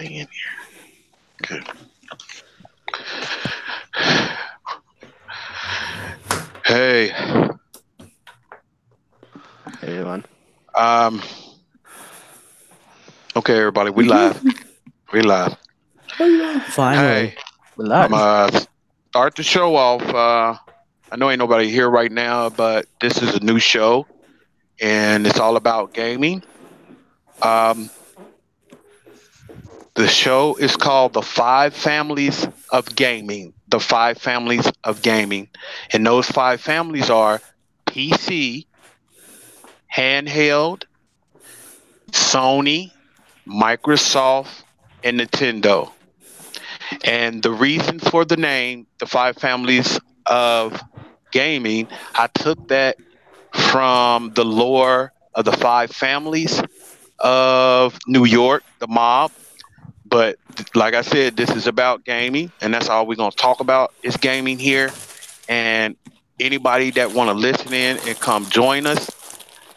everything in here. Okay. Hey, Hey, everyone. um, okay, everybody, we live. We live. Finally. Hey, We're I'm live. start the show off. I know ain't nobody here right now, but this is a new show, and it's all about gaming. Um, the show is called The Five Families of Gaming. The Five Families of Gaming, and those five families are PC, handheld, Sony, Microsoft, and Nintendo. And the reason for the name, the five families of gaming, I took that from the lore of the five families of New York, the mob. But like I said, this is about gaming, and that's all we're gonna talk about is gaming here. And anybody that want to listen in and come join us,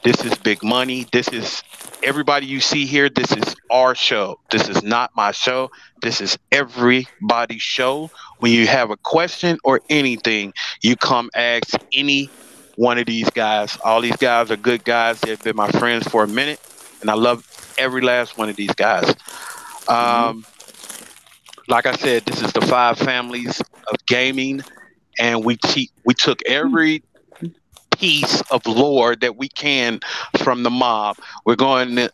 this is big money. This is everybody you see here. This is our show. This is not my show. This is everybody's show. When you have a question or anything, you come ask any one of these guys. All these guys are good guys. They've been my friends for a minute, and I love every last one of these guys. Um, like I said, this is the five families of gaming, and we took every piece of lore that we can from the mob. We're going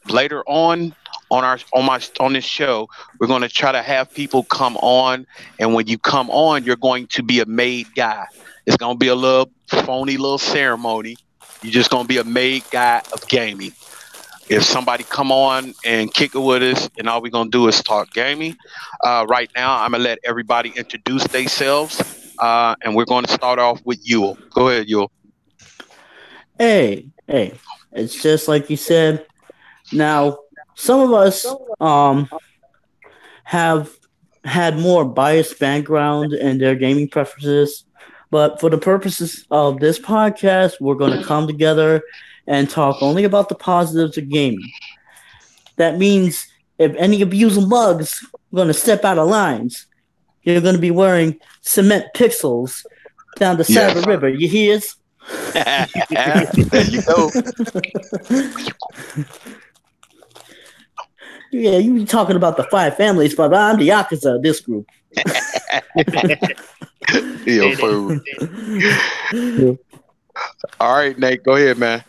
later on this show. We're going to try to have people come on, and when you come on, you're going to be a made guy. It's going to be a little phony little ceremony. You're just going to be a made guy of gaming. If somebody come on and kick it with us, and all we're gonna do is talk gaming. Right now, I'm gonna let everybody introduce themselves, and we're going to start off with Yule. Go ahead, Yule. Hey. It's just like you said. Now, some of us have had more biased background in their gaming preferences, but for the purposes of this podcast, we're going to come together and talk only about the positives of gaming. That means if any of you mugs are going to step out of lines, you're going to be wearing cement pixels down the side of Yes. the river. You hear? There you go. Yeah, you be talking about the five families, but I'm the Yakuza of this group. You fool. All right, Nate. Go ahead, man.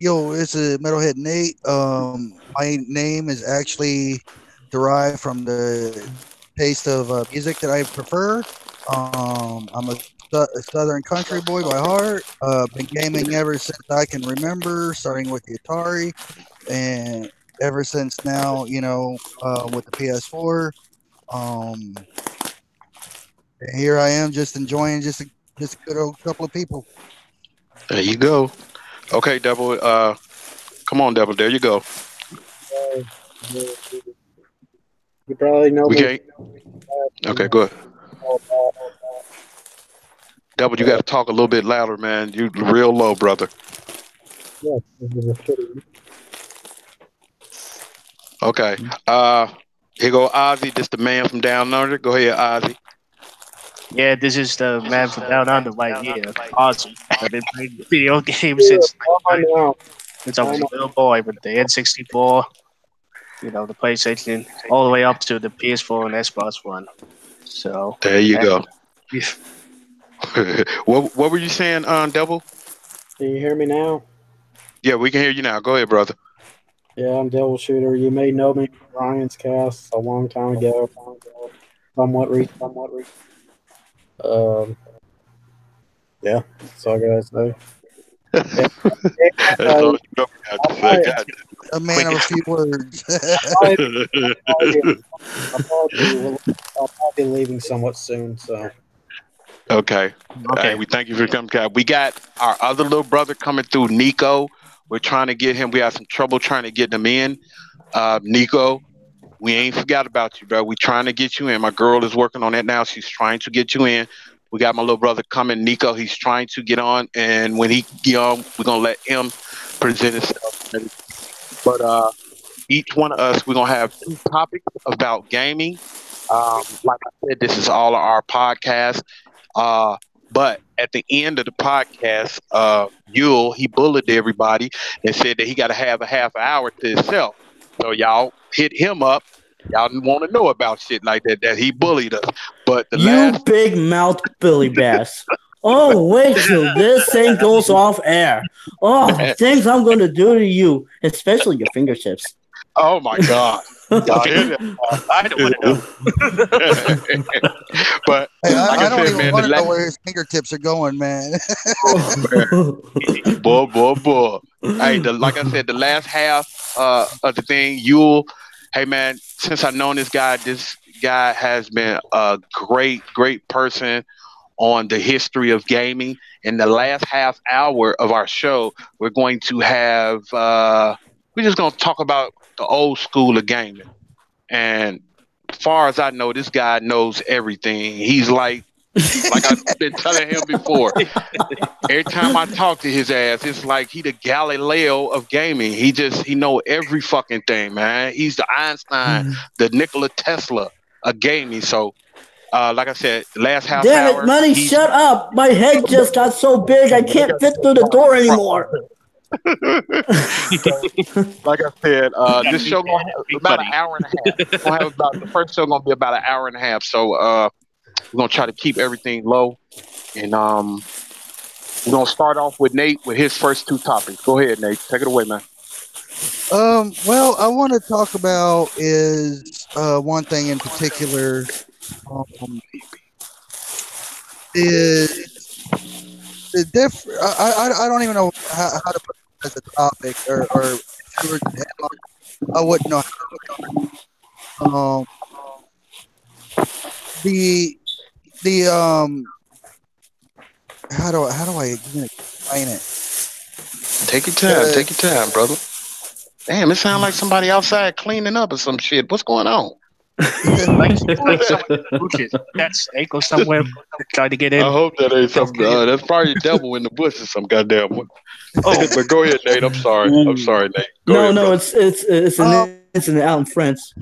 Yo, it's a Metalhead Nate. My name is actually derived from the taste of music that I prefer. I'm a Southern country boy by heart. Been gaming ever since I can remember, starting with the Atari, and ever since now, with the PS4. Um, and here I am, just enjoying just a good old couple of people. There you go. Okay, Devil. Come on, Devil. There you go. You probably know We me. can't. Okay, good. Devil, you got to talk a little bit louder, man. You real low, brother. Yes, this is a shitty. Okay. Here go Ozzy. This the man from down under. Go ahead, Ozzy. Yeah, this is the man from down under right here. Awesome. I've been playing video games since I know. I was a little boy with the N64, the PlayStation, all the way up to the PS4 and Xbox One. So There you go. yeah, What were you saying, Devil? Can you hear me now? Yeah, we can hear you now. Go ahead, brother. Yeah, I'm Devil Shooter. You may know me from Ryan's cast a long time ago. Somewhat recent. Um, yeah, that's all I gotta say. That's all you have to say. God A man of a few words. I'll be leaving somewhat soon, so. Okay. okay. Hey, we thank you for coming. We got our other little brother coming through, Nico. We're trying to get him. We had some trouble trying to get him in. Nico, we ain't forgot about you, bro. We trying to get you in. My girl is working on that now. She's trying to get you in. We got my little brother coming, Nico. He's trying to get on, and when he get on, we're gonna let him present himself. But each one of us, we're gonna have two topics about gaming. Like I said, this is all of our podcast. But at the end of the podcast, Yule he bullied everybody and said that he got to have a half hour to himself. So y'all hit him up. Y'all want to know about shit like that that he bullied us. But the You last, big mouth Billy Bass. Oh, wait till this thing goes off air. Oh, things I'm going to do to you, especially your fingertips. oh my God. Y'all hear that? I don't want to know. But Hey, like I don't said, even man, want the to know last, where his fingertips are going, man. boy. Hey, like I said, the last half of the thing, Yule. Hey, man, since I've known this guy has been a great person on the history of gaming. In the last half hour of our show, we're going to have we're just going to talk about the old school of gaming. And as far as I know, this guy knows everything. He's like I've been telling him before. Every time I talk to his ass, it's like he the Galileo of gaming. He know every fucking thing, man. He's the Einstein, the Nikola Tesla of gaming. So, like I said, the last half Damn it, hour, Money, he's shut up. My head just got so big I can't fit through the door anymore. like I said, this show gonna have Big about buddy. an hour and a half. Gonna have about the first show gonna be about an hour and a half. So we're gonna try to keep everything low, and we're gonna start off with Nate with his first two topics. Go ahead, Nate. Take it away, man. Well, I want to talk about is one thing in particular um, is the I don't even know how to put it as a topic or if you were to headline, I wouldn't know how to. The how do I even explain it? Take your time. Take your time, brother. Damn, it sounds like somebody outside cleaning up or some shit. What's going on? Like someone bushes. That snake or somewhere trying to get in. I hope that ain't something. That's probably a devil in the bush or some goddamn one. Oh, But go ahead, Nate. I'm sorry. I'm sorry, Nate. Go No, ahead, no, brother. it's an incident out in France.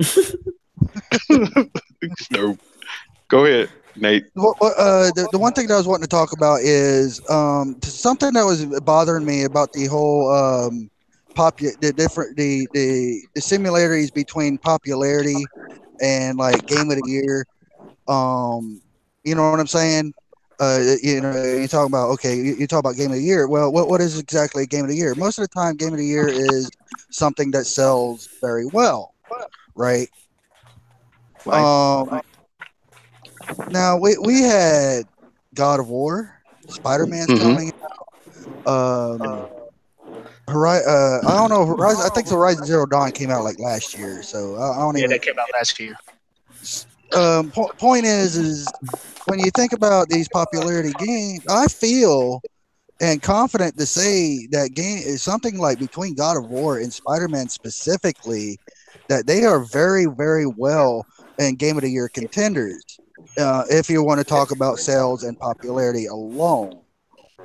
No. Go ahead, Nate. The one thing that I was wanting to talk about is something that was bothering me about the whole the similarities between popularity and like game of the year. You know what I'm saying? You talk about you talk about game of the year. Well, what is exactly a game of the year? Most of the time, game of the year is something that sells very well, right? right. Now we had God of War, Spider-Man's Mm-hmm. coming out. I don't know. Horizon, I think Horizon Zero Dawn came out like last year, so I don't Yeah, even. that came out last year. Point is when you think about these popularity games, I feel and confident to say that game is something like between God of War and Spider-Man specifically, that they are very, very well in Game of the Year contenders. If you want to talk about sales and popularity alone,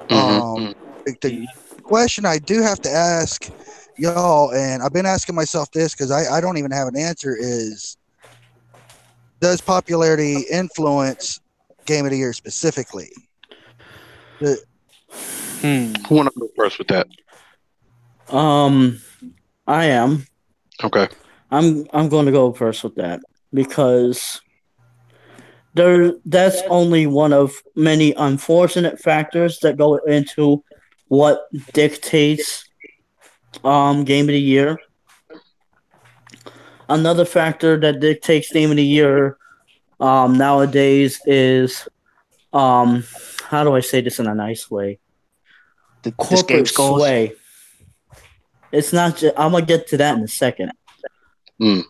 the question I do have to ask y'all, and I've been asking myself this because I don't even have an answer, is does popularity influence Game of the Year specifically? Who want to go first with that? I am. Okay. I'm going to go first with that because that's only one of many unfortunate factors that go into what dictates game of the year. Another factor that dictates game of the year nowadays is how do I say this in a nice way? This Corporate game's goals. sway. It's not just, I'm gonna get to that in a second. Mm.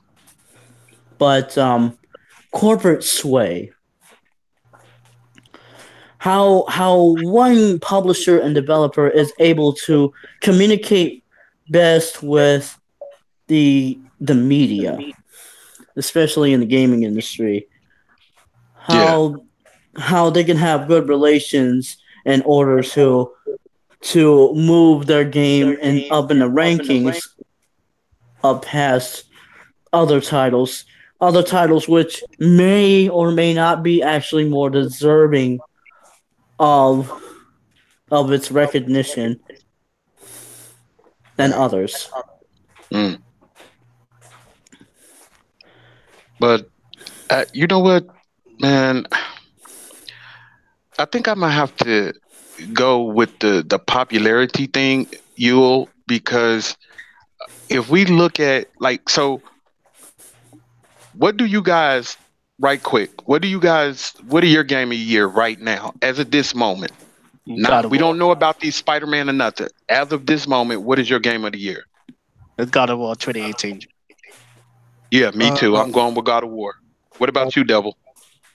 But corporate sway. How one publisher and developer is able to communicate best with the media, especially in the gaming industry. How they can have good relations in order to move their game and up in the rankings past other titles. Other titles which may or may not be actually more deserving of its recognition than Right. others. Mm. But you know what, man? I think I might have to go with the popularity thing, Yule, because if we look at like so, what do you guys right quick? What are your game of the year right now as of this moment? God Not of we War. don't know about these Spider-Man or nothing. As of this moment, what is your game of the year? God of War 2018. Yeah, me too. Uh, I'm going with God of War. What about you, Devil?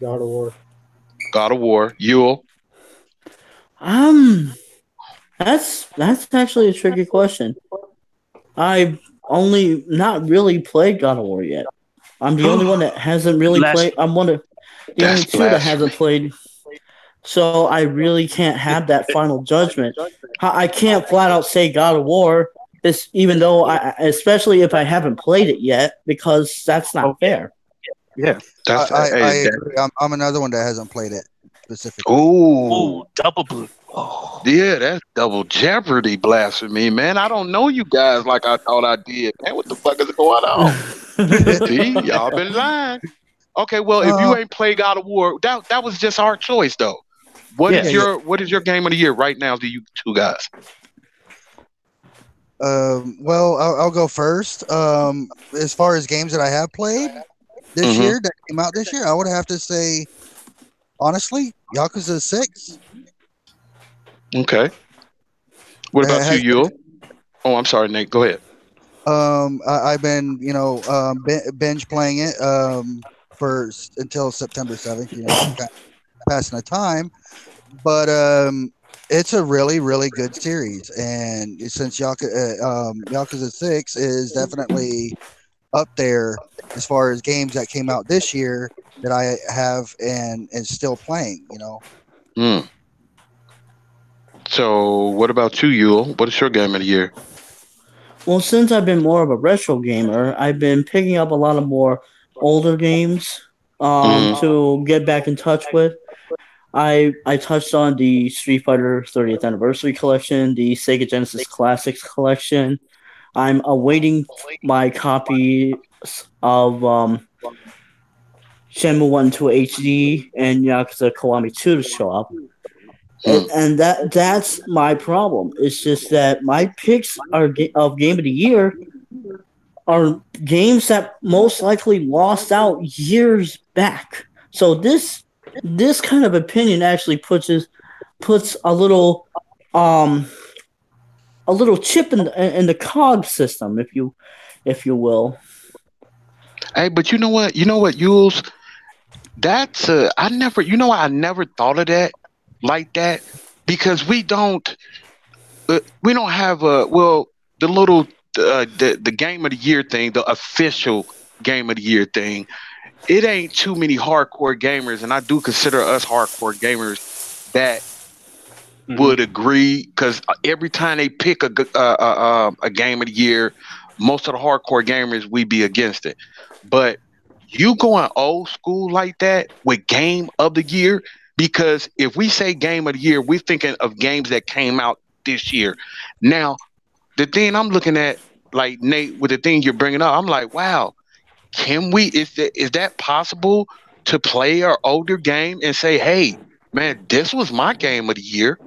God of War. God of War. Yule? Um, that's actually a tricky question. I've only not really played God of War yet. I'm the only one that hasn't really Last played. I'm one of the That's only two that hasn't blasphemy. played. So I really can't have that final judgment. I can't flat out say God of War. This, even though especially if I haven't played it yet, because that's oh not fair. yeah. That's I hey, agree. I'm another one that hasn't played it specifically. ooh. Oh, double boot. Oh. Yeah, that's double jeopardy blasphemy, man. I don't know you guys like I thought I did. Man, what the fuck is going on? See, y'all been lying. Okay, well, if you Um, ain't played God of War, that was just our choice though. What Yeah. is yeah. what is your game of the year right now to you two guys? Well, I'll go first. As far as games that I have played this Mm-hmm. year that came out this year, I would have to say, honestly, Yakuza 6 Okay. What about you, has Yule? Oh, I'm sorry, Nate. Go ahead. I've been binge playing it until September 7th. Passing the time, but it's a really really good series, and since Yakuza 6 is definitely up there as far as games that came out this year that I have and still playing. Hmm. So, what about you, Yule? What is your game of the year? Well, since I've been more of a retro gamer, I've been picking up a lot of more older games Mm-hmm. to get back in touch with. I touched on the Street Fighter 30th Anniversary Collection, the Sega Genesis Classics Collection. I'm awaiting my copy of Shenmue 1 2 HD and Yakuza Kiwami 2 to show up. Hmm. And that's my problem. It's just that my picks of Game of the Year are games that most likely lost out years back. So this kind of opinion actually puts a little chip in the cog system, if you will. Hey, but you know what? You know what, Yules? That's I never. You know, I never thought of that like that because we don't have a well the little the game of the year thing, the official game of the year thing. It ain't too many hardcore gamers, and I do consider us hardcore gamers that would agree because every time they pick a game of the year, most of the hardcore gamers we be against it. But you going old school like that with game of the year, because if we say game of the year, we're thinking of games that came out this year. Now, the thing I'm looking at, like Nate, with the thing you're bringing up, I'm like, wow, can we? Is that possible to play our older game and say, hey, man, this was my game of the year.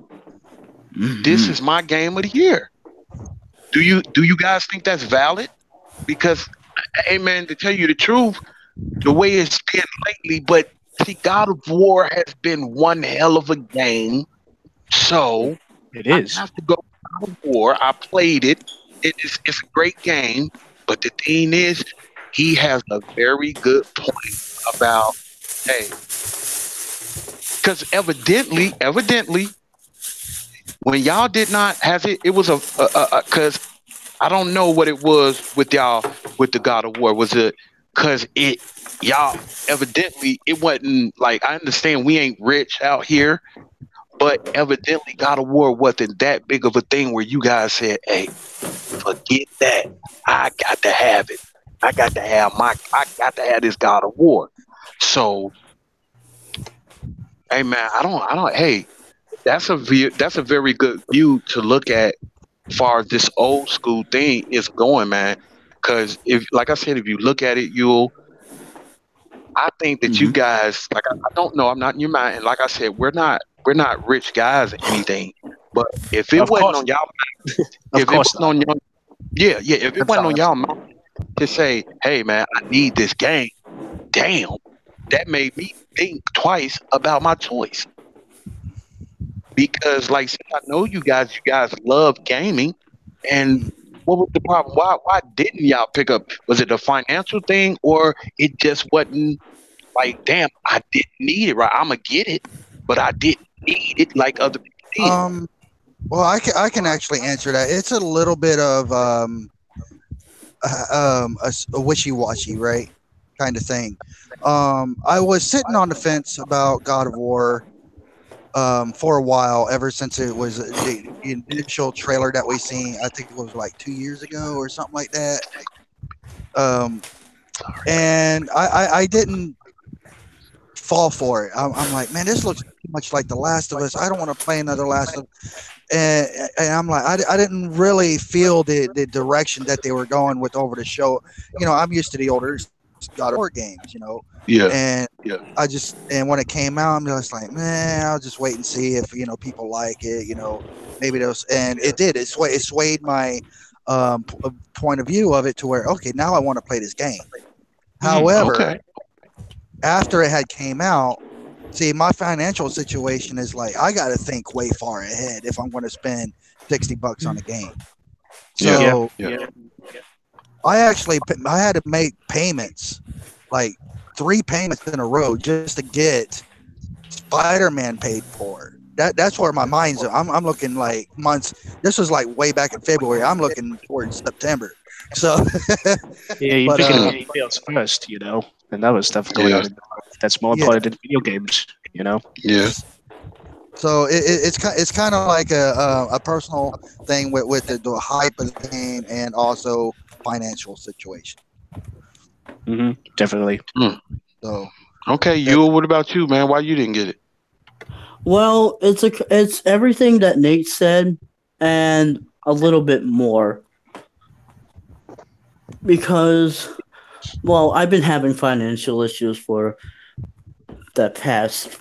This is my game of the year. Do you guys think that's valid? Because, hey man, to tell you the truth, the way it's been lately, but see, God of War has been one hell of a game. So It I is. have to go with God of War. I played it. It's a great game. But the thing is, he has a very good point about, hey, because evidently, when y'all did not have it, it was because I don't know what it was with y'all with the God of War. Was it because y'all evidently it wasn't like I understand we ain't rich out here, but evidently God of War wasn't that big of a thing where you guys said, "Hey, forget that. I got to have it. I got to have this God of War. So, hey man, hey, that's a very good view to look at as far as this old school thing is going, man. Because if, like I said, if you look at it, I think that you Mhm. guys, like, I don't know, I'm not in your mind, and like I said, we're not rich guys or anything. But if it Of wasn't course, on y'all, of if it course wasn't not. on y'all, yeah, if it I'm wasn't sorry. on y'all mind to say, hey man, I need this game, damn, that made me think twice about my choice. Because like since I know you guys love gaming, and what was the problem? Why didn't y'all pick up? Was it a financial thing, or it just wasn't like, damn, I didn't need it, right? I'm gonna get it, but I didn't need it like other people did. Um, well, I can actually answer that. It's a little bit of a wishy-washy, right, kind of thing. I was sitting on the fence about God of War for a while, ever since it was the initial trailer that we seen. I think it was like 2 years ago or something like that. Um, and I didn't fall for it. I'm like, man, this looks too much like The Last of Us. I don't want to play another Last of. And I'm like, I didn't really feel the direction that they were going with over the show. I'm used to the older God of War games, Yeah, and yeah. and when it came out, I'm just like, man, I'll just wait and see if people like it. Maybe those, and it did. It swayed my point of view of it to where, okay, now I want to play this game. However, Okay. after it had came out, see, my financial situation is like I got to think way far ahead if I'm going to spend $60 on a game. Yeah, So yeah. I had to make payments, like 3 payments in a row, just to get Spider-Man paid for. That's where my mind's at. I'm looking like months. This was like way back in February. I'm looking towards September. So, Yeah, you're but picking up details first, and other stuff going Yeah, on in life that's more yeah. important than video games. yeah. So it's kind of like a personal thing with the hype of the game and also financial situation. Definitely. So Okay, that, you. What about you, man? Why you didn't get it? Well, it's everything that Nate said and a little bit more because, well, I've been having financial issues for the past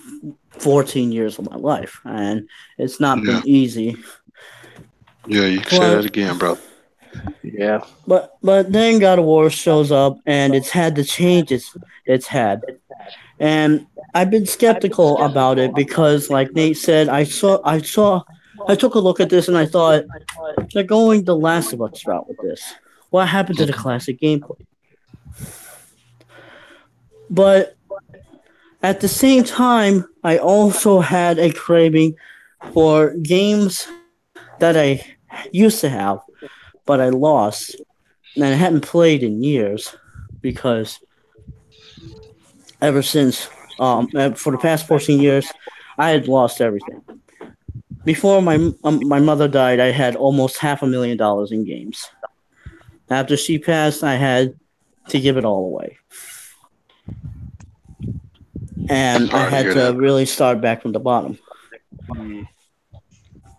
14 years of my life, and it's not Yeah, been easy. yeah. You can say that But again, bro. Yeah. but then God of War shows up, and it's had the changes it's had, and I've been skeptical about it because, like Nate said, I took a look at this and I thought they're going the Last of Us route with this. What happened to the Okay. classic gameplay? But at the same time, I also had a craving for games that I used to have, but I lost, and I hadn't played in years because ever since, for the past 14 years, I had lost everything. Before my mother died, I had almost $500,000 in games. After she passed, I had to give it all away, and I Sorry to had hear to that. really start back from the bottom.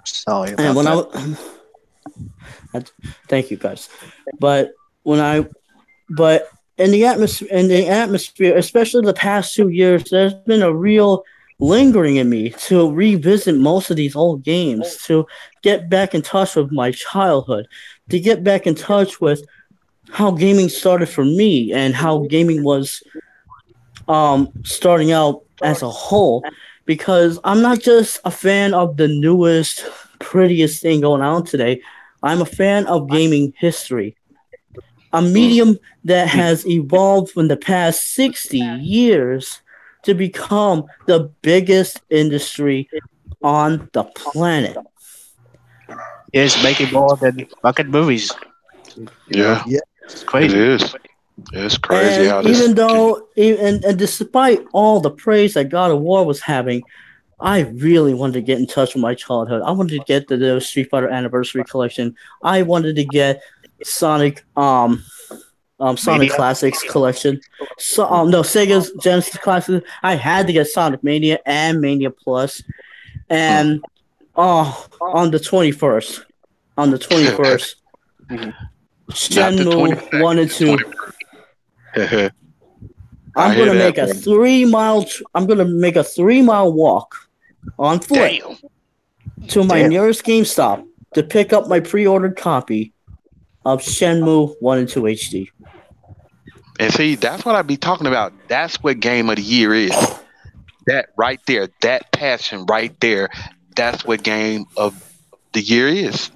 Sorry And about when that. thank you guys, but when I but in the atmosphere, especially the past 2 years, there's been a real lingering in me to revisit most of these old games, to get back in touch with my childhood, to get back in touch with how gaming started for me and how gaming was starting out as a whole. Because I'm not just a fan of the newest, prettiest thing going on today. I'm a fan of gaming history, a Mm. medium that has evolved from the past 60 years to become the biggest industry on the planet. It's making more than fucking movies. Yeah, It's it crazy. is. It's crazy And how this. even though, and despite all the praise that God of War was having, I really wanted to get in touch with my childhood. I wanted to get the Street Fighter Anniversary Collection. I wanted to get Sonic Sonic Mania? Classics collection. So no, Sega's Genesis Classics. I had to get Sonic Mania and Mania Plus, and on the 21st, Mhm. Not the Shenmue 1 and 2. 22nd. I'm I hear gonna that, make a bro. 3 mile. I'm gonna make a 3 mile walk on foot Damn. to my Damn. nearest GameStop to pick up my pre-ordered copy of Shenmue 1 and 2 HD. And see, that's what I be talking about. That's what game of the year is. That right there, that passion right there, that's what game of the year is.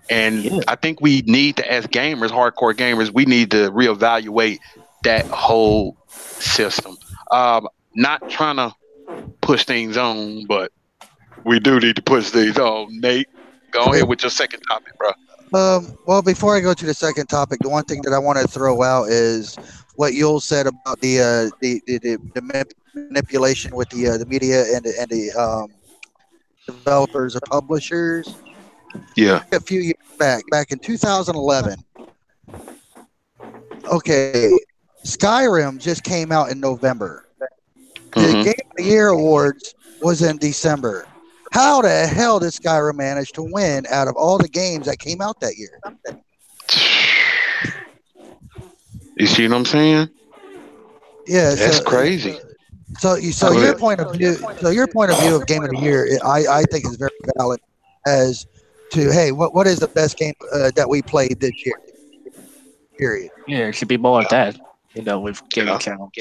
And Yeah. I think we need to, as gamers, hardcore gamers, we need to reevaluate that whole system. Not trying to push things on, but we do need to push things on. Nate, go ahead with your second topic, bro. Well, before I go to the second topic, the one thing that I want to throw out is what Yul said about the manipulation with the media and the developers or publishers. Yeah. A few years back in 2011. Okay, Skyrim just came out in November. The Mhm. Game of the Year awards was in December. How the hell did Skyrim manage to win out of all the games that came out that year? You see what I'm saying? Yeah, That's crazy. So Go your ahead. point of view, of Game of the Year, I think is very valid. As to, hey, what is the best game that we played this year? Period. Yeah, it should be more of that. With game Yeah. count.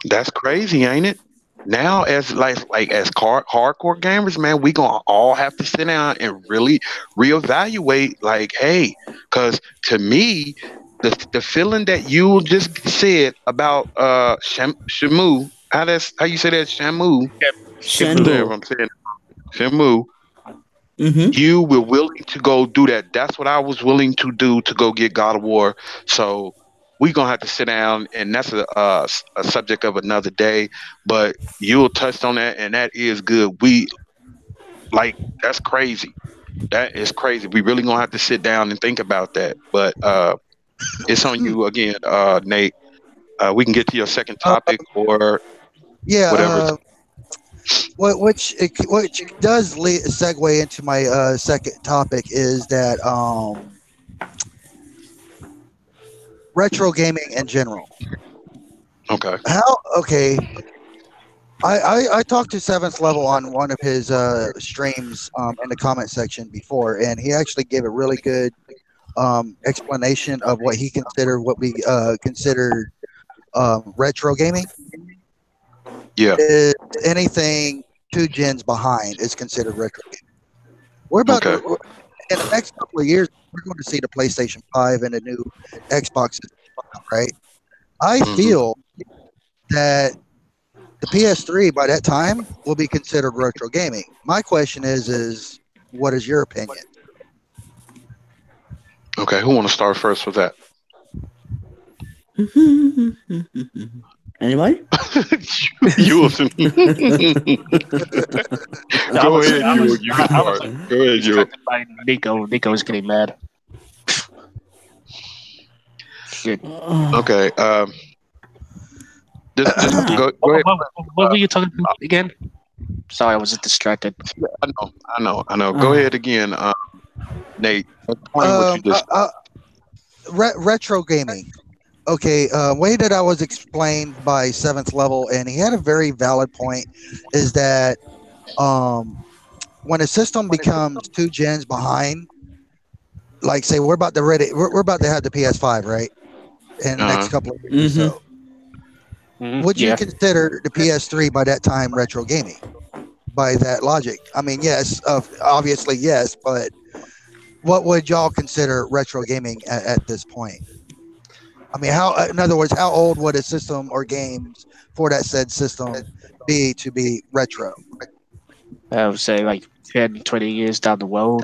That's crazy, ain't it? Now, as as hardcore gamers, man, we gonna all have to sit down and really reevaluate. Like, hey, because to me, the feeling that you just said about Shamu, how you say that, Shamu? There, Shenmue. I'm saying Shamu. Mm-hmm. You were willing to go do that. That's what I was willing to do to go get God of War. So we're gonna have to sit down, and that's a subject of another day. But you'll touch on that, and that is good. That's crazy. That is crazy. We really gonna have to sit down and think about that. But it's on you again, Nate. We can get to your second topic or Yeah. whatever. Which does segue into my second topic is that retro gaming in general. Okay. Okay. I talked to Seventh Level on one of his streams in the comment section before, and he actually gave a really good explanation of what he considered what we considered retro gaming. Yeah. Is anything 2 gens behind is considered retro gaming. We're about Okay. to, in the next couple of years, we're going to see the PlayStation 5 and the new Xbox system, right? I Mhm. feel that the PS3 by that time will be considered retro gaming. My question is what is your opinion? Okay. Who want to start first with that? Anybody? You listen. Go ahead, you can I was start. Go ahead, you. by Nico. Nico is getting mad. Shit. Okay. Just go ahead. What were you talking about again? Sorry, I was just distracted. I know. Go ahead again, Nate. Explain what you just. Retro gaming. Okay, way that I was explained by Seventh Level, and he had a very valid point, is that when a system becomes 2 gens behind, like say we're about to have the PS5, right? In the next couple of years or so. Would you consider the PS3 by that time retro gaming? By that logic, I mean, yes, obviously yes, but what would y'all consider retro gaming at this point? I mean, in other words, how old would a system or games for that said system be to be retro? I would say like 10, 20 years down the road,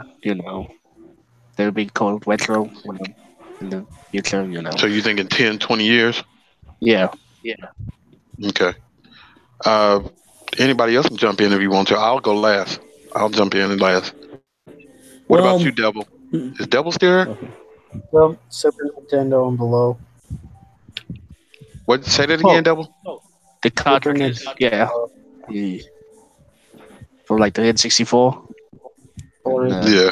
they'll be called retro in the future, So you thinking 10, 20 years? Yeah. Okay. Anybody else can jump in if you want to. I'll go last. I'll jump in last. What about you, Devil? Is Devil still here? Well, Super Nintendo and below. What? Say that again, double. The cartridges, yeah. For like the N64. Or Yeah.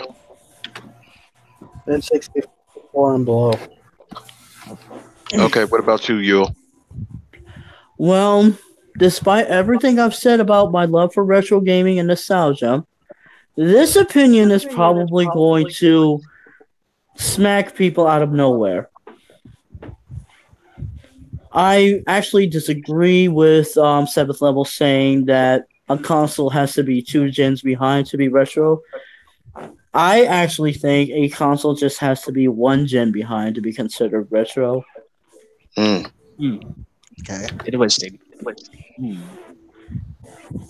N64 and below. Okay. What about you, Yul? Well, despite everything I've said about my love for retro gaming and nostalgia, this opinion is probably going to smack people out of nowhere. I actually disagree with Seventh Level saying that a console has to be 2 gens behind to be retro. I actually think a console just has to be 1 gen behind to be considered retro. Mm. Okay. Interesting.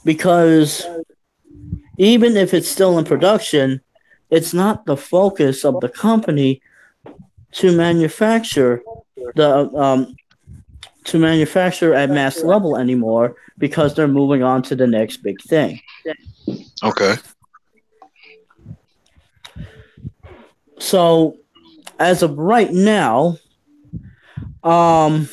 Because even if it's still in production, it's not the focus of the company to manufacture at mass level anymore because they're moving on to the next big thing. Okay. So, as of right now, and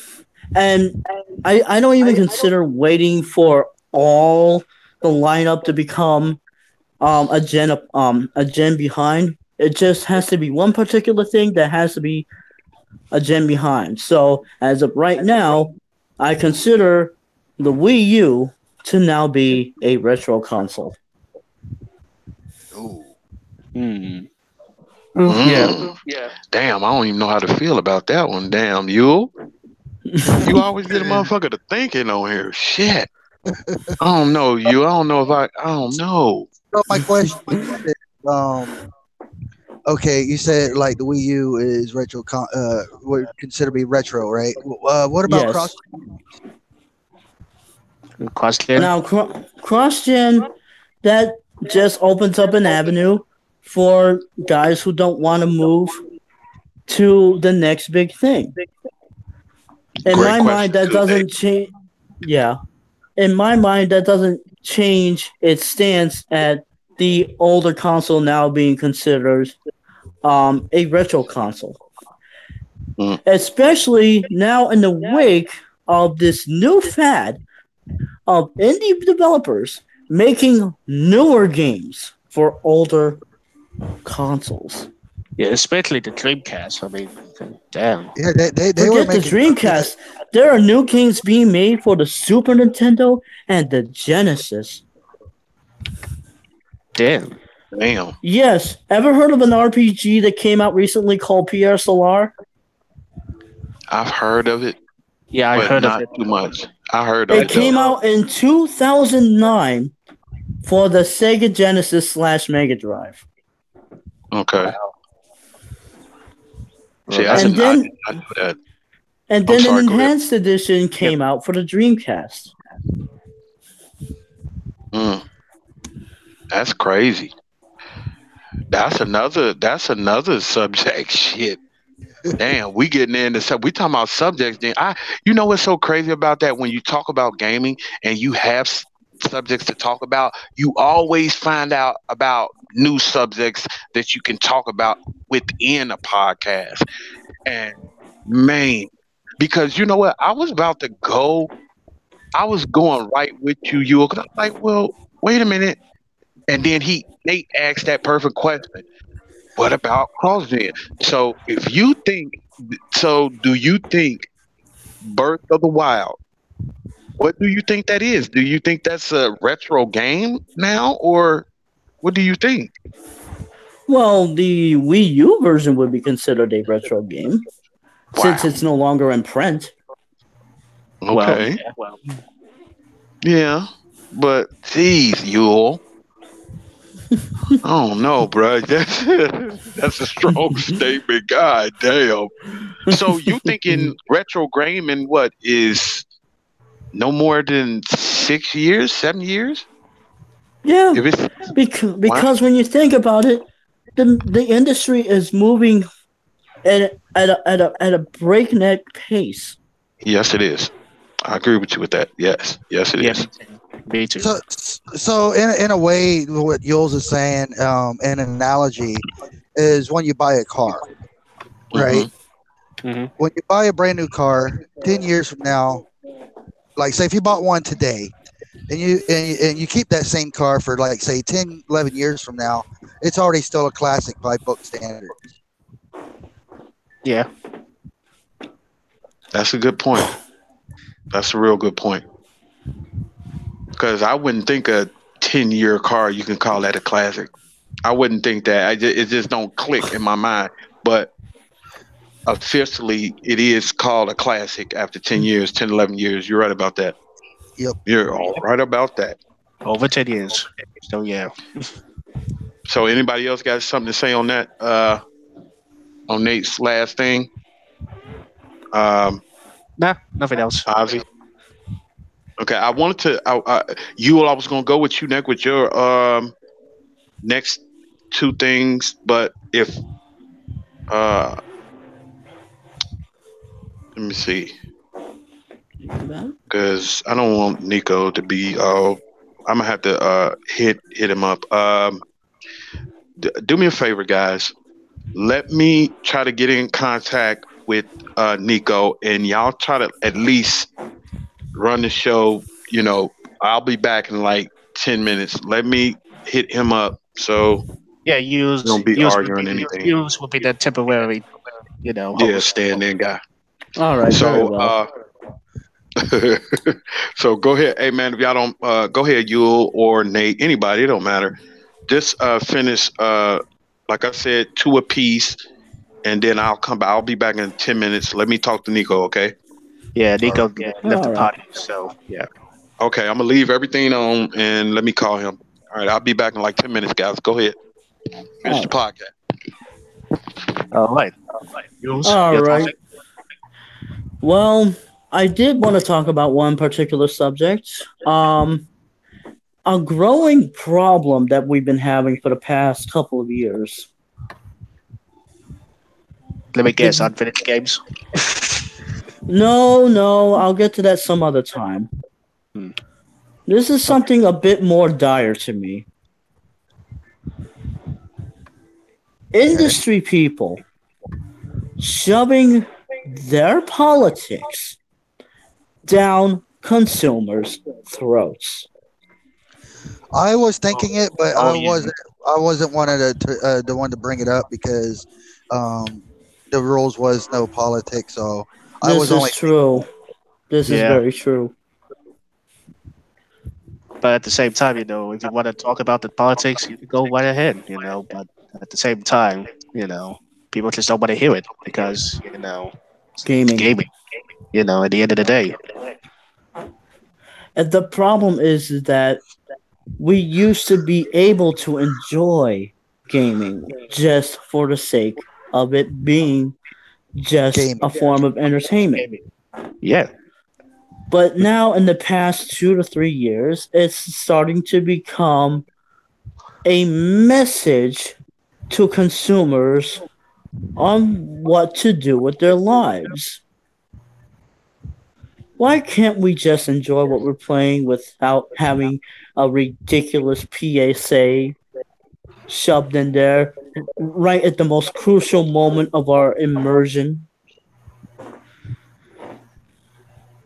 I don't even consider waiting for all the lineup to become a gen behind. It just has to be one particular thing that has to be a gen behind. So as of right now, I consider the Wii U to now be a retro console. Ooh. Mm. Yeah. Damn, I don't even know how to feel about that one. Damn, Yul. You always get a motherfucker to thinking on here. Shit. I don't know, you. I don't know if I don't know. So my question is, okay, you said like the Wii U is retro, would consider be retro, right? What about Yes. cross? Cross-gen. Now, cross-gen, that just opens up an avenue for guys who don't want to move to the next big thing. In Great my mind, that question, doesn't change. Yeah. In my mind, that doesn't change its stance at the older console now being considered a retro console. Mm. Especially now in the wake of this new fad of indie developers making newer games for older consoles. Yeah, especially the Dreamcast. I mean, damn. Yeah, they were Forget the making Dreamcast. There are new games being made for the Super Nintendo and the Genesis. Damn. Damn. Yes. Ever heard of an RPG that came out recently called Pierre Solar? I've heard of it, Yeah, I but heard of not it. too much. I heard of It it. came though. out in 2009 for the Sega Genesis / Mega Drive. Okay. See, Well, I And did not then, know that. and then sorry, an go ahead. enhanced edition came out for the Dreamcast. Mm. That's crazy. That's another subject. Shit. Damn, we getting into stuff. We talking about subjects. Then you know what's so crazy about that? When you talk about gaming and you have subjects to talk about, you always find out about new subjects that you can talk about within a podcast. And man, because you know what, I was going right with you, because I'm like, well, wait a minute, and then they asked that perfect question. What about cross-gen? So do you think Birth of the Wild? What do you think that is? Do you think that's a retro game now, or what do you think? Well, the Wii U version would be considered a retro game since Wow. it's no longer in print. Okay. Well, Yeah. But geez, Yule. I don't know, bro. That's a strong statement. God damn. So you thinking retro gaming what is no more than 6 years, 7 years? Yeah, If it's because when you think about it, the industry is moving at a breakneck pace. Yes, it is. I agree with you with that. Yes, it yeah, is. me too. So in a way, what Yules is saying, an analogy, is when you buy a car. right? Hmm. When you buy a brand new car, 10 years from now, like say if you bought one today, and you keep that same car for like say 10, 11 years from now, it's already still a classic by book standards. Yeah. That's a good point. That's a real good point. Because I wouldn't think a 10-year car you can call that a classic. I wouldn't think that. It just don't click in my mind. But officially, it is called a classic after 10 years, 10, 11 years. You're right about that. Yep. You're all right about that. Over 10 years. So yeah. So anybody else got something to say on that? On Nate's last thing? Nah, nothing else. Ozzy? Okay, I wanted to. I was going to go with you, Nick, with your next two things. But if let me see, because I don't want Nico to be. I'm gonna have to hit him up. Do me a favor, guys. Let me try to get in contact with Nico, and y'all try to at least run the show. I'll be back in like 10 minutes. Let me hit him up so Yeah, we don't be arguing anything. use would be the temporary, Yeah, host. stand-in guy. All right, very So, well. so go ahead. Hey, man, if y'all don't, go ahead, Yule or Nate, anybody, it don't matter. Just finish, like I said, two apiece, and then I'll come back. I'll be back in 10 minutes. Let me talk to Nico, okay? Yeah, Nico left the Alright. party. So yeah. Okay, I'm going to leave everything on, and let me call him. All right, I'll be back in like 10 minutes, guys. Go ahead. Finish the podcast. All right. Jules, All your right. topic? Well, I did want to talk about one particular subject. A growing problem that we've been having for the past couple of years. Let me guess. Unfinished games. No, I'll get to that some other time. Hmm. This is something a bit more dire to me. Industry people shoving their politics down consumers' throats. I was thinking it, but Oh, I yeah. wasn't. I wasn't one of the one to bring it up because the rules was no politics. So I This was is only true. This is Yeah. very true. But at the same time, if you want to talk about the politics, you can go right ahead, But at the same time, people just don't want to hear it because, it's Gaming. gaming, at the end of the day. And the problem is that we used to be able to enjoy gaming just for the sake of it being just Gaming. a form of entertainment. Yeah. But now, in the past 2 to 3 years, it's starting to become a message to consumers on what to do with their lives. Why can't we just enjoy what we're playing without having a ridiculous PSA shoved in there right at the most crucial moment of our immersion?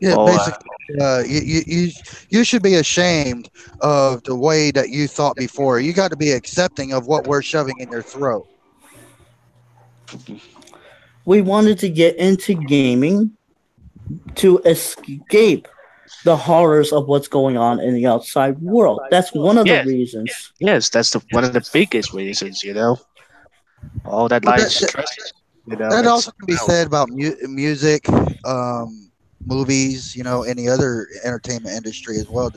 Yeah, Oh, basically, you should be ashamed of the way that you thought before. You got to be accepting of what we're shoving in your throat. We wanted to get into gaming to escape the horrors of what's going on in the outside world. That's one of the Yes. reasons. Yes, that's one of the biggest reasons, All that But life that- stress, That it's- also can be said about music, movies, any other entertainment industry as well.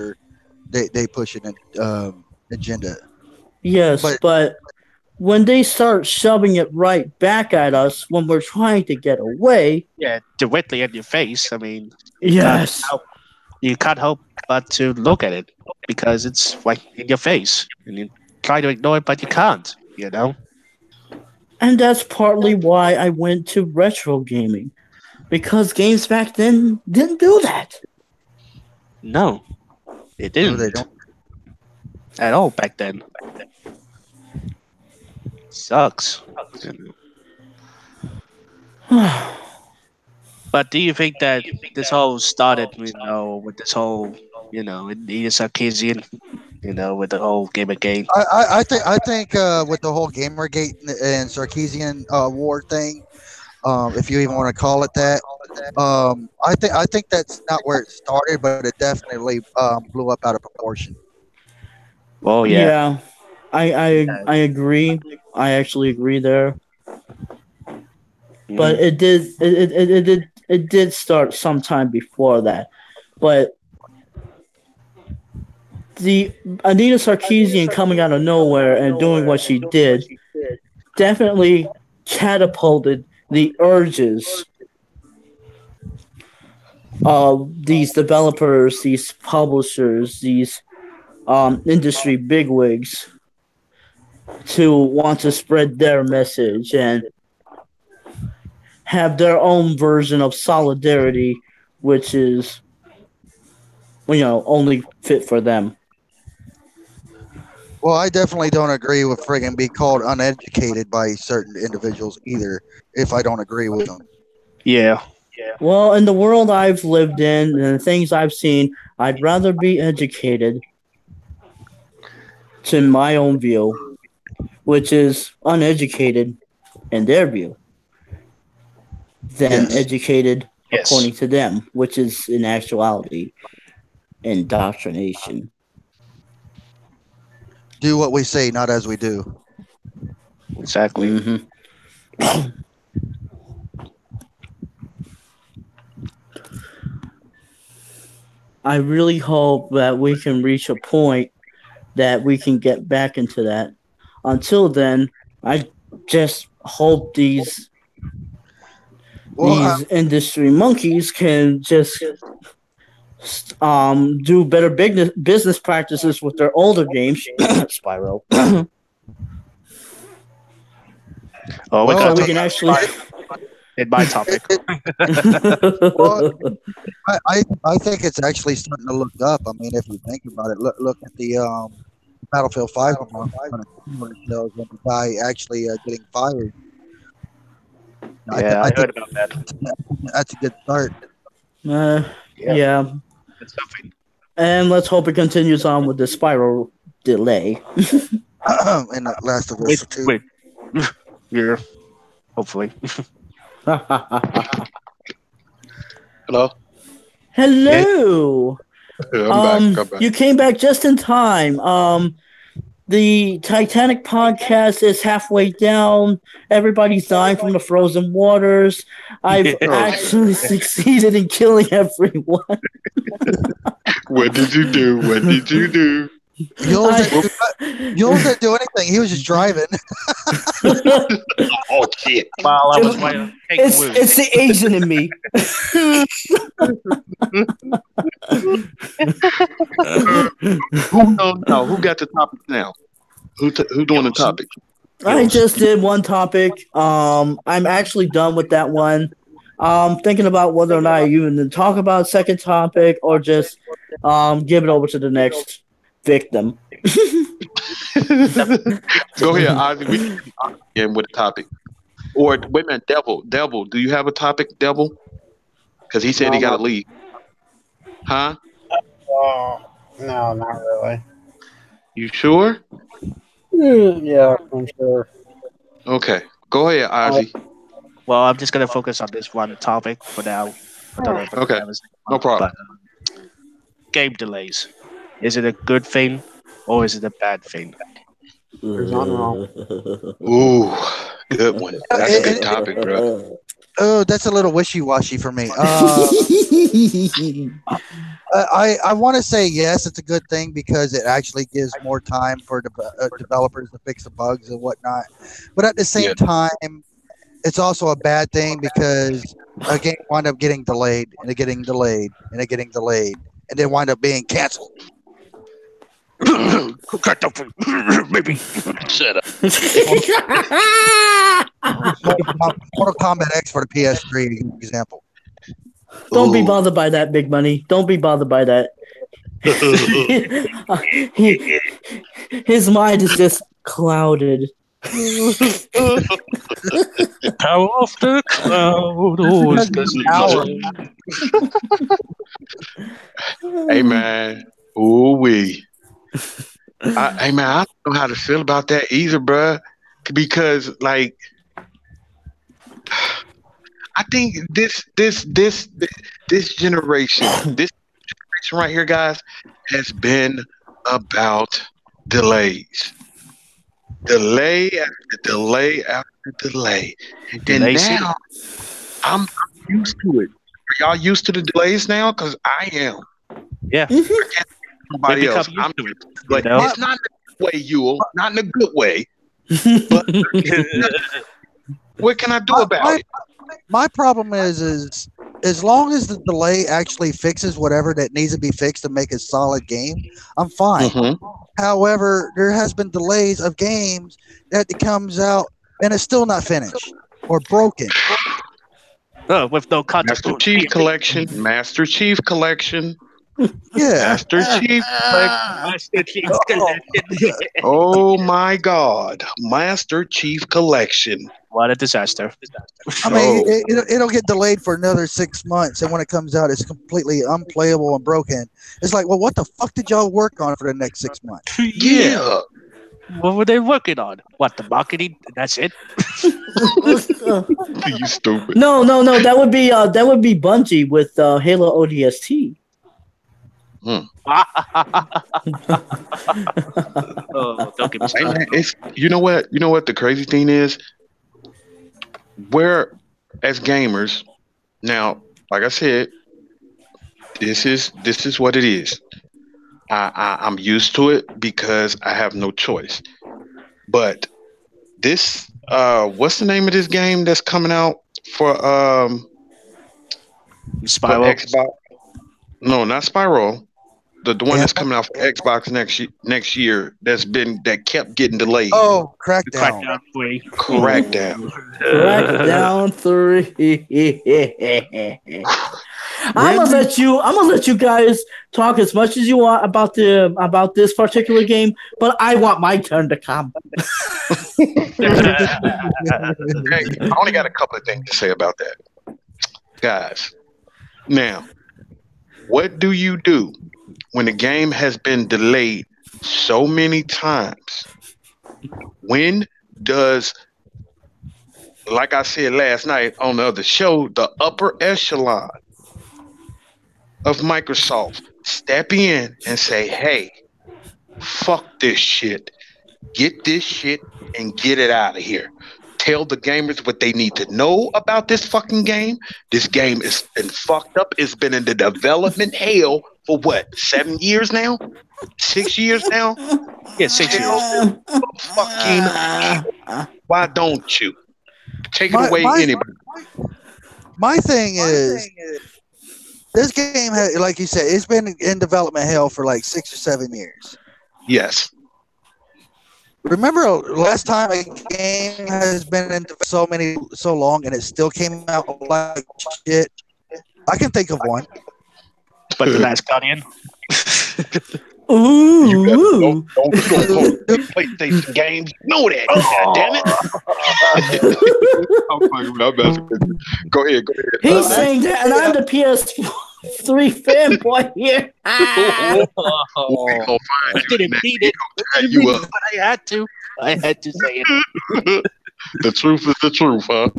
They push an agenda. Yes, But- but when they start shoving it right back at us when we're trying to get away, Yeah, directly in your face. I mean, yes, you can't help but to look at it because it's right in your face, and you try to ignore it, but you can't. and that's partly why I went to retro gaming, because games back then didn't do that. No, it No, didn't they don't. at all back then. Sucks. But do you think that this whole started, with this whole, Nina Sarkeesian, with the whole Gamergate? I think with the whole Gamergate and Sarkeesian war thing, if you even want to call it that, I think that's not where it started, but it definitely blew up out of proportion. Oh yeah. Yeah, I agree. I actually agree there. But it did start sometime before that. But the Anita Sarkeesian coming out of nowhere and doing what she did definitely catapulted the urges of these developers, these publishers, these industry bigwigs to want to spread their message and have their own version of solidarity, which is, only fit for them. Well, I definitely don't agree with friggin' be called uneducated by certain individuals either. If I don't agree with them, Yeah. Well, in the world I've lived in and the things I've seen, I'd rather be educated to my own view, which is uneducated in their view, than Yes. educated Yes. according to them, which is in actuality indoctrination. do what we say, not as we do. Exactly. Mm-hmm. I really hope that we can reach a point that we can get back into that. Until then, I just hope these Well, industry monkeys can just do better business practices with their older games, Spyro. Oh, Well, So we talk can actually. in my topic. Well, I think it's actually starting to look up. I mean, if you think about it, look at the Battlefield 5 one where it shows when the guy actually getting fired. Yeah, I I think heard about that. that's a good start. Yeah. It's something. And let's hope it continues on with the Spyro delay. In the Last of Us 2. Wait. Yeah. Hopefully. Hello. Hello. Yeah, I'm back. You came back just in time. The Titanic podcast is halfway down. Everybody's dying from the frozen waters. I've actually succeeded in killing everyone. What did you do? What did you do? Yules didn't do anything. He was just driving. Oh shit! While I was waiting, It's the Asian in me. Who got the topic now? Who doing the topic? I just did one topic. I'm actually done with that one. Thinking about whether or not I even talk about second topic or just give it over to the next victim. Go ahead, Ozzy. We can begin with a topic. Or wait a minute, Devil. Do you have a topic, Devil? Because he said he got to leave. Huh? No, not really. You sure? Yeah, I'm sure. Okay. Go ahead, Ozzy. Well, I'm just gonna focus on this one topic for now. I don't know if Okay. I was- No problem. But, game delays. Is it a good thing or is it a bad thing? There's nothing wrong. Ooh, good one. That's a good topic, bro. Oh, that's a little wishy-washy for me. I want to say yes, it's a good thing because it actually gives more time for developers to fix the bugs and whatnot. But at the same time, it's also a bad thing because a game wind up getting delayed and it getting delayed and it getting delayed and then wind up being canceled. Maybe. Shut up. Mortal Kombat X for the PS3 example. Don't be Ooh. bothered by that, Big Money. Don't be bothered by that. His mind is just clouded. Power off the cloud. Oh, it's Hey man, ooh wee. Hey man, I don't know how to feel about that either, bruh. Because like, I think this generation, this generation right here, guys, has been about delays, delay after delay after delay, and Delay city. now I'm used to it. Are y'all used to the delays now? Because I am. Yeah. Mhm. Nobody They become else. used I'm to it, but you know? it's not in a good way, Yule. Not in a good way. But what can I do My, about my, it? my problem is as long as the delay actually fixes whatever that needs to be fixed to make a solid game, I'm fine. Mhm. However, there has been delays of games that it comes out and it's still not finished or broken. Oh, with no context. Master Chief Collection. Master Chief Collection. Yeah. Master Chief Collection. Master Chief Oh, Collection. Oh my God. Master Chief Collection. What a disaster. I mean, Oh. it'll get delayed for another 6 months, and when it comes out, it's completely unplayable and broken. It's like, well, what the fuck did y'all work on for the next 6 months? Yeah. What were they working on? What, the marketing? That's it? You stupid. No. That would be Bungie with Halo ODST. Oh, don't get me Hey, started. man, it's you know what? You know what the crazy thing is? We're as gamers now, like I said, this is what it is. I'm used to it because I have no choice. But this what's the name of this game that's coming out for Spiral. Xbox? No, not Spiral. The one that's Anthem? coming out for Xbox next year that kept getting delayed. Oh, Crackdown. Crackdown 3. Crackdown. Crackdown 3. I'm gonna let you guys talk as much as you want about this particular game, but I want my turn to come. Hey, I only got a couple of things to say about that. Guys, now, what do you do when the game has been delayed so many times? When does, like I said last night on the other show, the upper echelon of Microsoft step in and say, hey, fuck this shit. Get this shit and get it out of here. Tell the gamers what they need to know about this fucking game. This game has been fucked up. It's been in the development hell for what, 7 years now? 6 years now? Yeah, 6 years. Tell them fucking, why don't you? Take it away, anybody. My thing is, this game, like you said, it's been in development hell for like 6 or 7 years. Yes. Remember last time a game has been in so long and it still came out like shit? I can think of one. But the Last Guardian. Ooh. You don't PlayStation games. Know that. God damn it. I'm messing with you. Go ahead. He's saying that, and I'm the PS3 fanboy here. We gonna find I you didn't next. mean We it. gonna tie you up. But I had to. I had to say it. The truth is the truth, huh?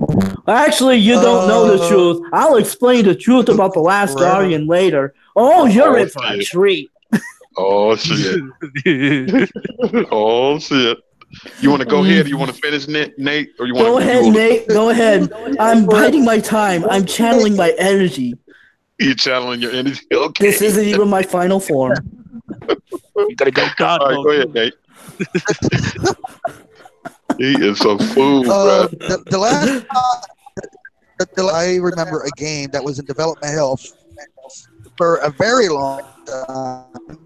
Actually, you don't know the truth. I'll explain the truth about the Last Forever. Guardian later. Oh, you're in for a shit. treat. Oh shit. Oh shit. You want to go ahead? Or you want to finish, Nate? Or you want Go ahead, Nate. Go ahead. I'm biding my time. I'm channeling my energy. You channeling your energy? Okay. This isn't even my final form. You gotta go God All right, go ahead, Nate. He is a fool, bro. The last I remember a game that was in development hell for a very long time.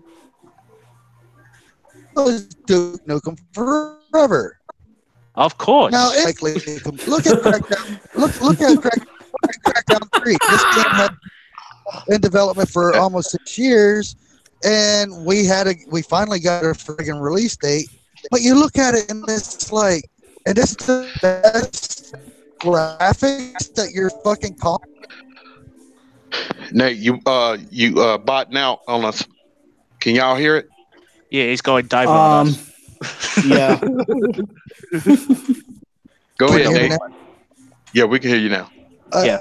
It was Duke Nukem Forever. Of course. Now, look at Crackdown. Look at Crackdown 3. This game had in development for almost 6 years, and we finally got a friggin' release date. But you look at it and it's like, And this is the best graphics that you're fucking calling. Nate, you botting out on us. Can y'all hear it? Yeah, he's going diving on us. Yeah. Go Can ahead, you hear me Nate. Yeah, we can hear you now. Can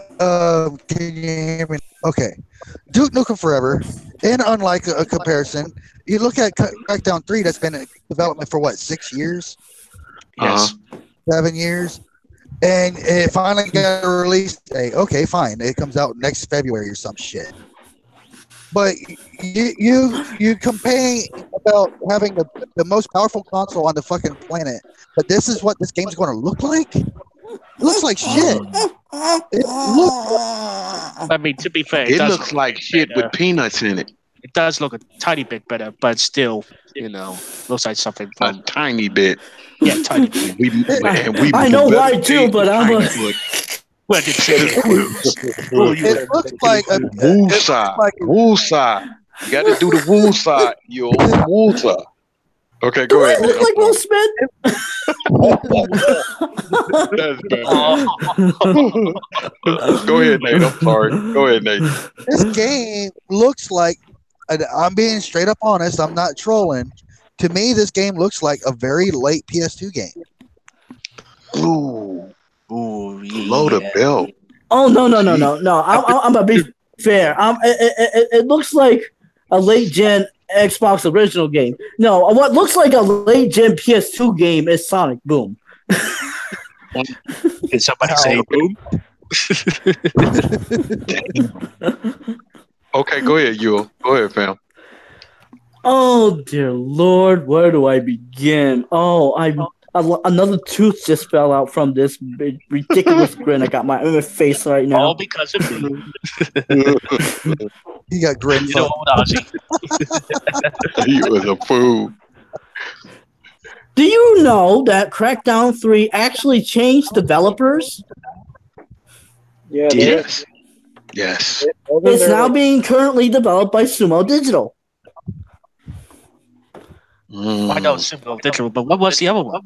you hear me? Okay. Duke Nukem Forever, and unlike a comparison, you look at Crackdown 3 that's been in development for what, 6 years? Yes. 7 years? And it finally got a release date. Okay, fine. It comes out next February or some shit. But you complain about having the most powerful console on the fucking planet, but this is what this game's going to look like? It looks like shit. It looks I mean, to be fair, It does looks like shit better. with peanuts in it. It does look a tiny bit better, but still, looks like something A from tiny bit. tiny bit. I know why too, but I'm a. Well, it looks like a Woolside. Woolside. You got to do the woolside. You woolside. Okay, Do go I ahead. look like Will Smith? That's bad. Go ahead, Nate. I'm sorry. Go ahead, Nate. this game looks like, and I'm being straight up honest, I'm not trolling. To me, this game looks like a very late PS2 game. Ooh, yeah. load the belt. Oh no! I'm gonna be fair. It looks like a late gen Xbox original game. No, what looks like a late gen PS2 game is Sonic Boom. Did somebody say boom? Okay, go ahead, Yule. Go ahead, fam. Oh dear Lord, where do I begin? Oh, another tooth just fell out from this ridiculous grin I got my face right now. All because of me. You got great You know fun. what, Ozzy? He was a fool. Do you know that Crackdown 3 actually changed developers? Yeah, Yes. Yes. It's now being currently developed by Sumo Digital. Mm. I know Sumo Digital, but what was the other one?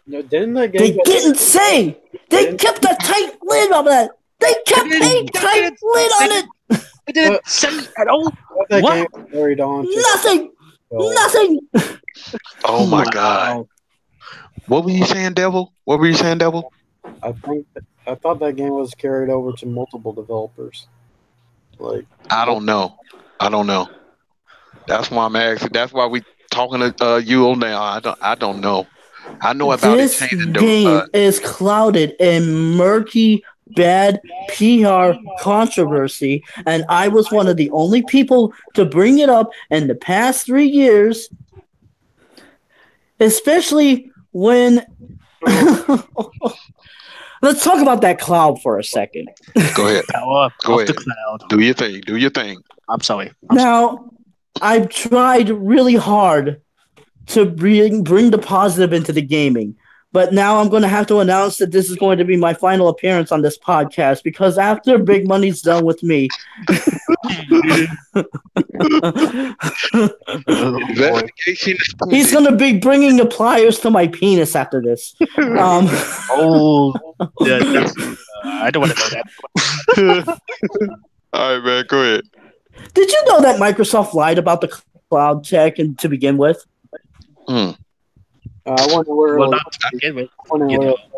No, didn't that They game? didn't say. They kept a tight lid on that. They kept a tight lid on it. I didn't say at all. That What? game was carried on. to- Nothing. Nothing. Oh my God. What were you saying, Devil? What were you saying, Devil? I thought that game was carried over to multiple developers. Like, I don't know. That's why I'm asking. That's why we talking to you now. I don't know. I know about This it changing game is clouded in murky, bad PR controversy, and I was one of the only people to bring it up in the past 3 years, especially when. Let's talk about that cloud for a second. Go ahead. Power Go of the ahead. cloud. Do your thing. Do your thing. I'm sorry. Now, I've tried really hard to bring the positive into the gaming, but now I'm going to have to announce that this is going to be my final appearance on this podcast because after Big Money's done with me, Investigation. he's going to be bringing the pliers to my penis after this. Oh, yeah, I don't want to know that. All right, man. Go ahead. Did you know that Microsoft lied about the cloud tech and to begin with? I wonder where. Well, not to begin with.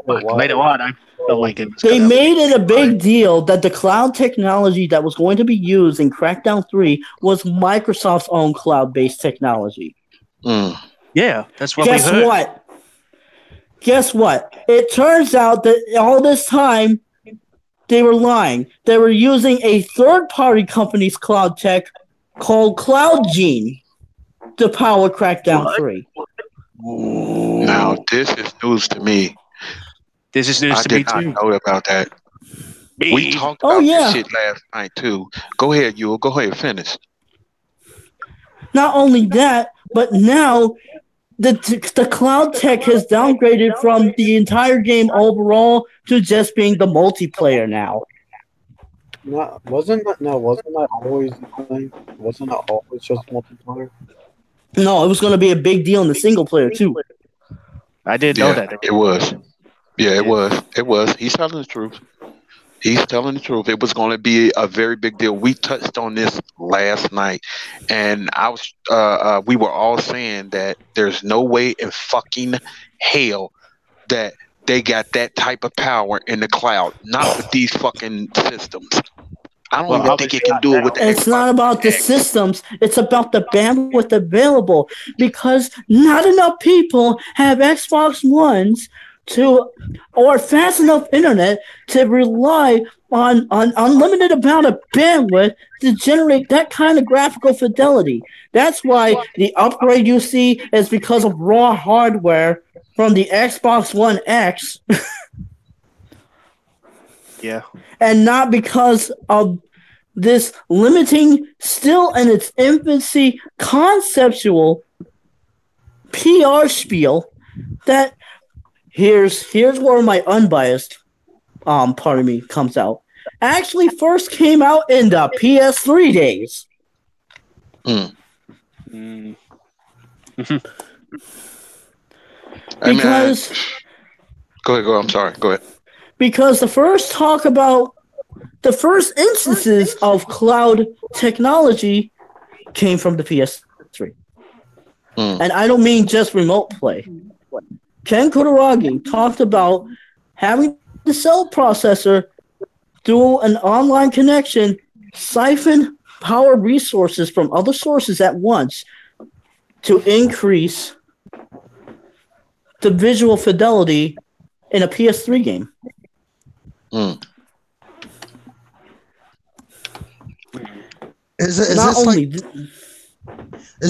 But later on, I felt like it was They gonna- made it a big deal that the cloud technology that was going to be used in Crackdown 3 was Microsoft's own cloud-based technology. Yeah, that's what Guess we heard. what? Guess what? It turns out that all this time they were lying. They were using a third-party company's cloud tech called CloudGene to power Crackdown 3. Now this is news to me. This is news I to me did not too. know about that. Me. We talked Oh, about yeah. this shit last night too. Go ahead, Yule. Go ahead, finish. Not only that, but now the cloud tech has downgraded from the entire game overall to just being the multiplayer now. Wasn't that always the thing? Wasn't that always just multiplayer? No, it was going to be a big deal in the single player too. I didn't know that. It was. Yeah, it was. It was. He's telling the truth. He's telling the truth. It was going to be a very big deal. We touched on this last night, and we were all saying that there's no way in fucking hell that they got that type of power in the cloud. Not with these fucking systems. I don't even think it can do it with the It's not about the systems. It's about the bandwidth available because not enough people have Xbox Ones or fast enough internet to rely on unlimited amount of bandwidth to generate that kind of graphical fidelity. That's why the upgrade you see is because of raw hardware from the Xbox One X. Yeah. And not because of this limiting, still in its infancy, conceptual PR spiel that here's where my unbiased part of me comes out. Actually first came out in the PS3 days. Because Go ahead. I'm sorry. Go ahead. Because the first instances of cloud technology came from the PS3. And I don't mean just remote play. Ken Kutaragi talked about having the cell processor through an online connection siphon power resources from other sources at once to increase the visual fidelity in a PS3 game. Is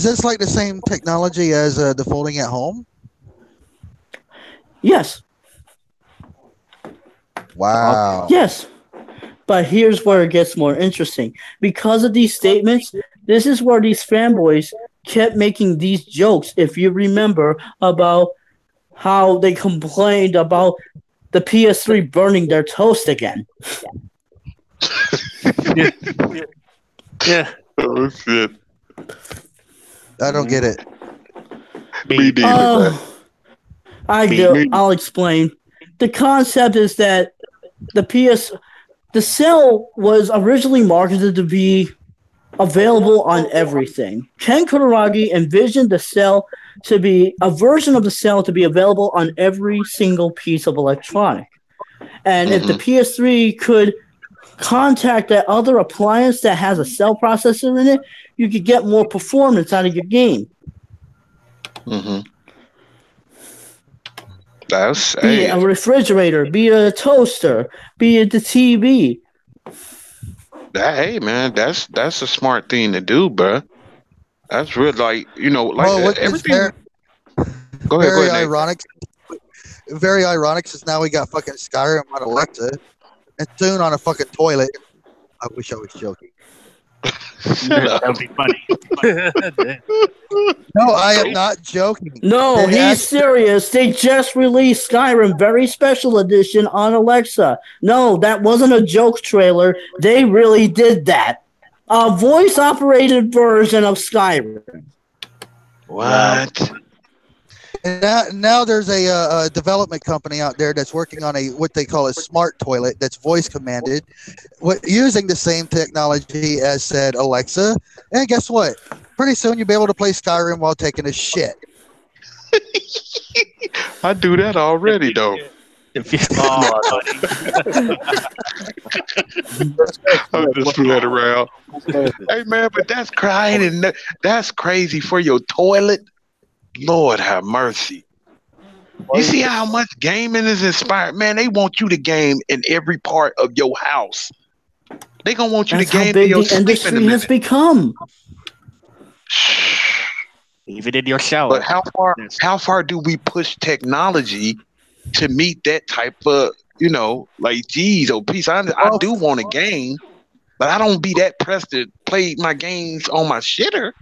this like the same technology as the folding at home? Yes. Wow. Yes. But here's where it gets more interesting. Because of these statements, this is where these fanboys kept making these jokes, if you remember, about how they complained about the PS3 burning their toast again. Yeah. Oh, shit. I don't get it. Me neither. I'll explain. The concept is that the cell was originally marketed to be available on everything. Ken Kutaragi envisioned the cell to be a version of the cell to be available on every single piece of electronic. And if the PS3 could contact that other appliance that has a cell processor in it, you could get more performance out of your game. Be it a refrigerator, be it a toaster, be it the TV. Hey man, that's a smart thing to do, bro. That's real, everything. Go ahead. Very ironic. Very ironic, since now we got fucking Skyrim on Alexa, and soon on a fucking toilet. I wish I was joking. That would be funny. No, I am not joking. No, he's serious. They just released Skyrim Very Special Edition on Alexa. No, that wasn't a joke trailer. They really did that. A voice-operated version of Skyrim. What? And now there's a development company out there that's working on what they call a smart toilet that's voice commanded, using the same technology as said Alexa. And guess what? Pretty soon you'll be able to play Skyrim while taking a shit. I do that already, though. I'm just playing around. Hey man, but that's crying and that's crazy for your toilet. Lord have mercy. You see how much gaming is inspired? Man, they want you to game in every part of your house. They gonna want you to game in your sleep. That's how big the industry has become. Even in your shower. But how far do we push technology to meet that type of, geez, peace. I do want a game, but I don't be that pressed to play my games on my shitter.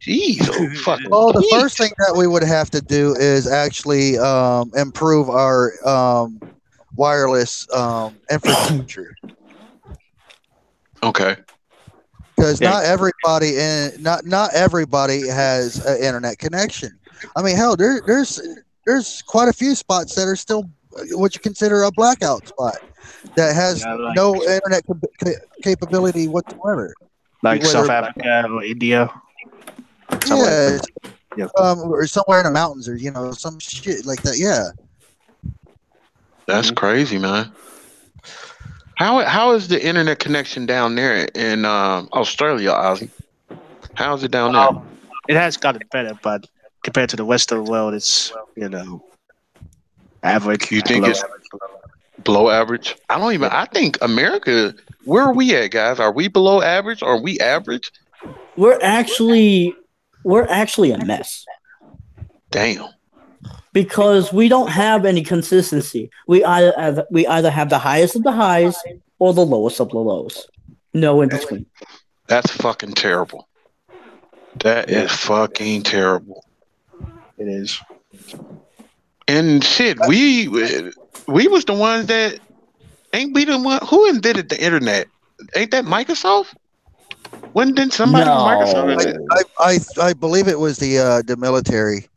Jeez, fuck. Well, the first thing that we would have to do is actually improve our wireless infrastructure. Okay. Because not everybody has an internet connection. I mean, hell, there's there's quite a few spots that are still what you consider a blackout spot that has Yeah, no internet capability whatsoever. like Whether South Africa or India. Somewhere. yeah, Yeah. or somewhere in the mountains or some shit like that. Yeah. That's crazy, man. How is the internet connection down there in Australia, Ozzy? How's it down there? Well, it has gotten better, but compared to the rest of the world, it's average. You think below it's average. below average? I don't even. I think America. Where are we at, guys? Are we below average? Or are we average? We're actually a mess Damn. because we don't have any consistency. We either have the highest of the highs or the lowest of the lows. No in between. That's fucking terrible. That is fucking terrible. It is. And shit, we was the ones that ain't we the one who invented the internet? Ain't that Microsoft? When did somebody from Microsoft invent it? I believe it was the military.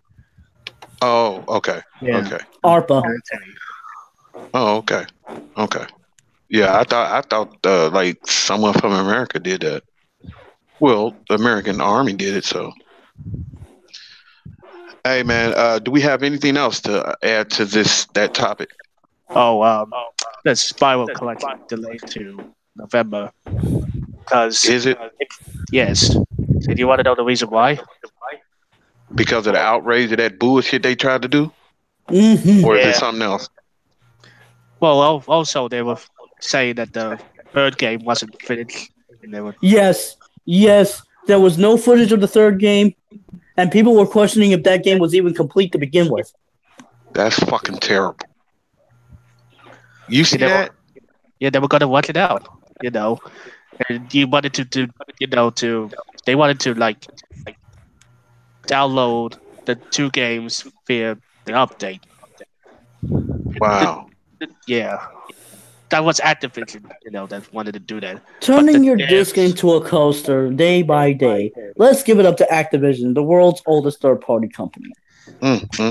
Oh, okay. Yeah. Okay. ARPA. Oh, okay. Okay. Yeah, I thought like someone from America did that. Well, the American Army did it, so. Hey man, do we have anything else to add to that topic? Oh, the Spiral collection delayed to November because Is it yes. Did you want to know the reason why? because of the outrage of that bullshit they tried to do? Hmm. Or is Yeah. it something else? Well, also they were saying that the third game wasn't finished, and they were Yes. There was no footage of the third game, and people were questioning if that game was even complete to begin with. That's fucking terrible. You see You know- that? they were gonna work it out, and you wanted they wanted to like download the two games via the update. Wow. Yeah, that was Activision, that wanted to do that. Turning the your devs- disc into a coaster day by day. Let's give it up to Activision, the world's oldest third-party company.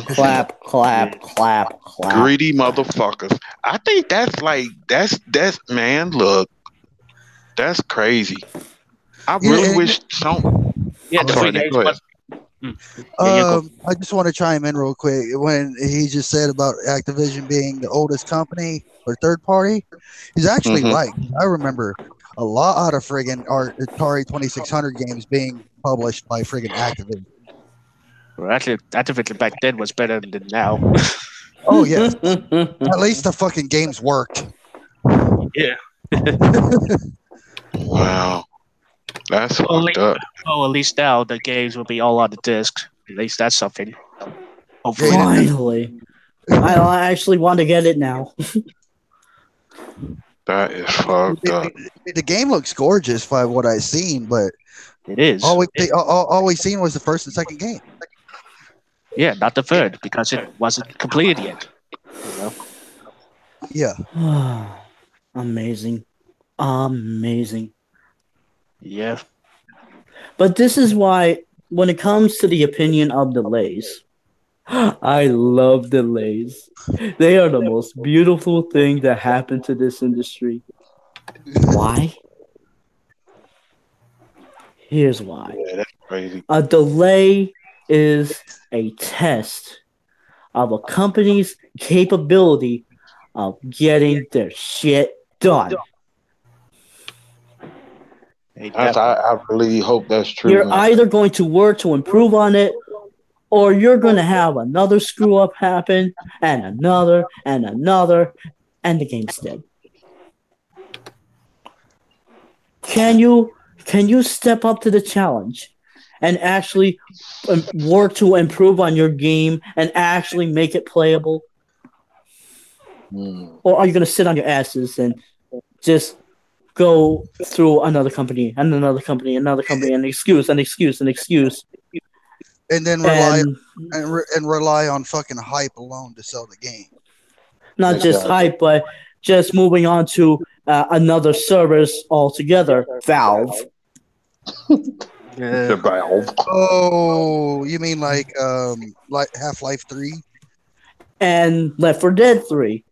Clap, clap, clap, clap. Greedy motherfuckers. I think that's man, look. That's crazy. I Yeah, really and- wish some Yeah, I'm the sorry, three games go ahead. was. Yeah, you go. I just want to chime in real quick when he just said about Activision being the oldest company or third party. He's actually Mhm. right. I remember a lot of friggin' Atari 2600 games being published by friggin' Activision. Well, actually, Activision back then was better than now. Oh yes, at least the fucking games worked. Yeah. Wow. That's Only- fucked up. Oh, at least now the games will be all on the disc. At least that's something. Hopefully. Yeah. Finally. I actually want to get it now. That is fucked up. The game looks gorgeous by what I've seen, but It is. all we seen was the first and second game. Yeah, not the third because it wasn't completed yet. Yeah, Amazing. Amazing. Yeah. But this is why, when it comes to the opinion of delays, I love delays. They are the most beautiful thing that happened to this industry. Why? Here's why. Yeah, that's crazy. A delay is a test of a company's capability of getting their shit done. I really hope that's true. You're man. either going to work to improve on it, or you're going to have another screw up happen, and another, and the game's dead. Can you step up to the challenge and actually work to improve on your game and actually make it playable? Or are you going to sit on your asses and just go through another company and another company, another company, and excuse, and then rely and rely on fucking hype alone to sell the game. not just Exactly. hype, but just moving on to another service altogether, Valve. Yeah. Valve. Oh, you mean like Half-Life 3? and Left 4 Dead 3.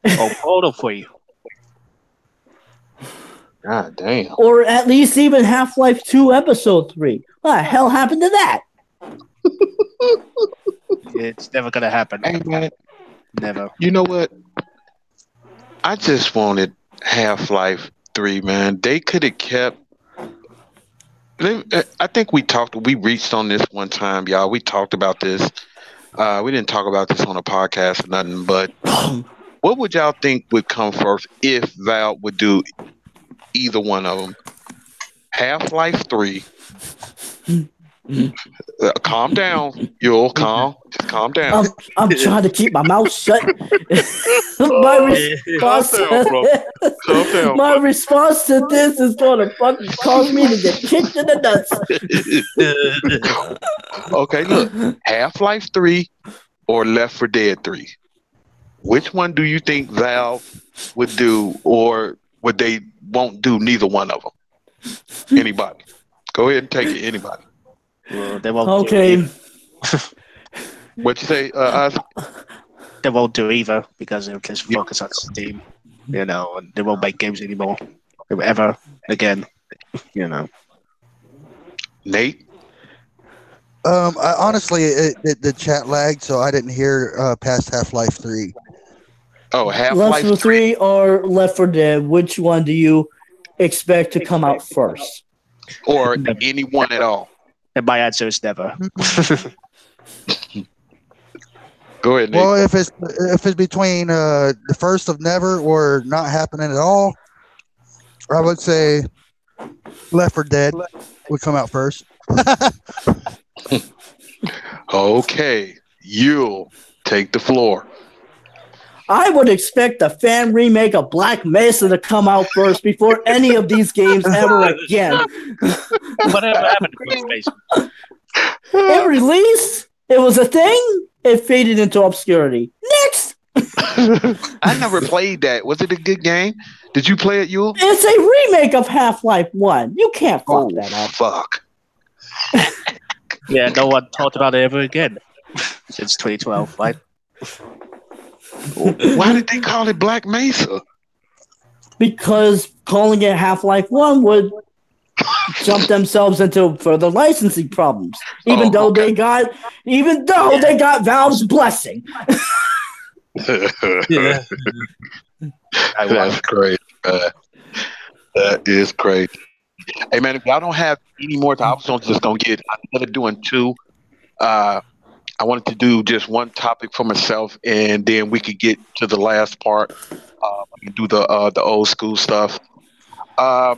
Oh, Portal for you. God damn. Or at least even Half-Life 2 Episode 3. What the hell happened to that? It's never gonna happen. Hey man, Never. you know what? I just wanted Half-Life 3, man. They could have kept. I think we reached on this one time, y'all. We talked about this. We didn't talk about this on a podcast or nothing, but what would y'all think would come first if Valve would do either one of them? Half-Life 3. Calm down. You'll just calm down. I'm trying to keep my mouth shut. my response Calm down. my response to this is gonna fucking cause me to get kicked in the nuts. Okay, look. Half-Life 3 or Left 4 Dead 3? Which one do you think Valve would do, or would they won't do neither one of them? Anybody? Go ahead and take it. Anybody? Well, they won't. Okay. What you say, Isaac? They won't do either because they'll just focus on Steam. And they won't make games anymore. Ever again. Nate? Honestly, the chat lagged, so I didn't hear past Half-Life 3. Oh, Left Half-Life 4 3 or Left 4 Dead, which one do you expect to come out first? or any one at all? And my answer is never. Go ahead, Nate. Well, if it's between the first of never or not happening at all, I would say Left 4 Dead would come out first. Okay, you'll take the floor. I would expect the fan remake of Black Mesa to come out first before any of these games ever again. Whatever happened to PlayStation? It released, it was a thing, it faded into obscurity. Next! I never played that. Was it a good game? Did you play it, Yule? It's a remake of Half-Life 1. You can't fuck that up. Fuck. Yeah, no one talked about it ever again since 2012, right? Why did they call it Black Mesa? Because calling it Half-Life 1 would jump themselves into further licensing problems. Even though they got Valve's blessing. Yeah. That's crazy. That is crazy. Hey man, if y'all don't have any more, I was just gonna get. Instead of doing two, I wanted to do just one topic for myself, and then we could get to the last part. We can do the old school stuff. My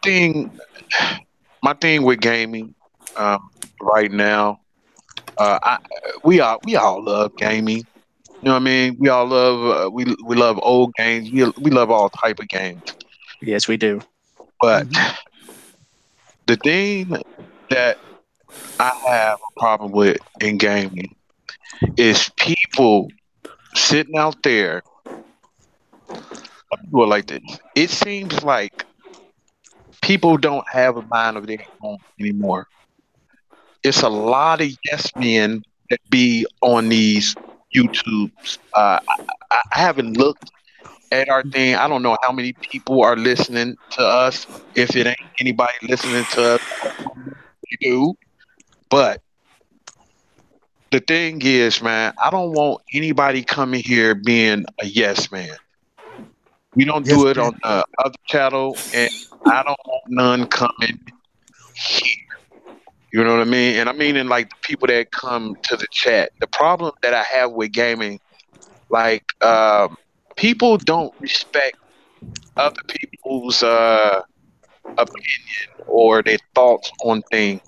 thing with gaming right now, we all love gaming. You know what I mean? We all love we love old games. We love all type of games. Yes, we do. But the thing that I have a problem with in gaming is people sitting out there who are like this. It seems like people don't have a mind of their own anymore. It's a lot of yes men that be on these YouTubes. I haven't looked at our thing. I don't know how many people are listening to us. If it ain't anybody listening to us, you do. But the thing is, man, I don't want anybody coming here being a yes man. We don't do it on the other channel, and I don't want none coming here. You know what I mean? And I mean in like the people that come to the chat. The problem that I have with gaming, like people don't respect other people's opinion or their thoughts on things.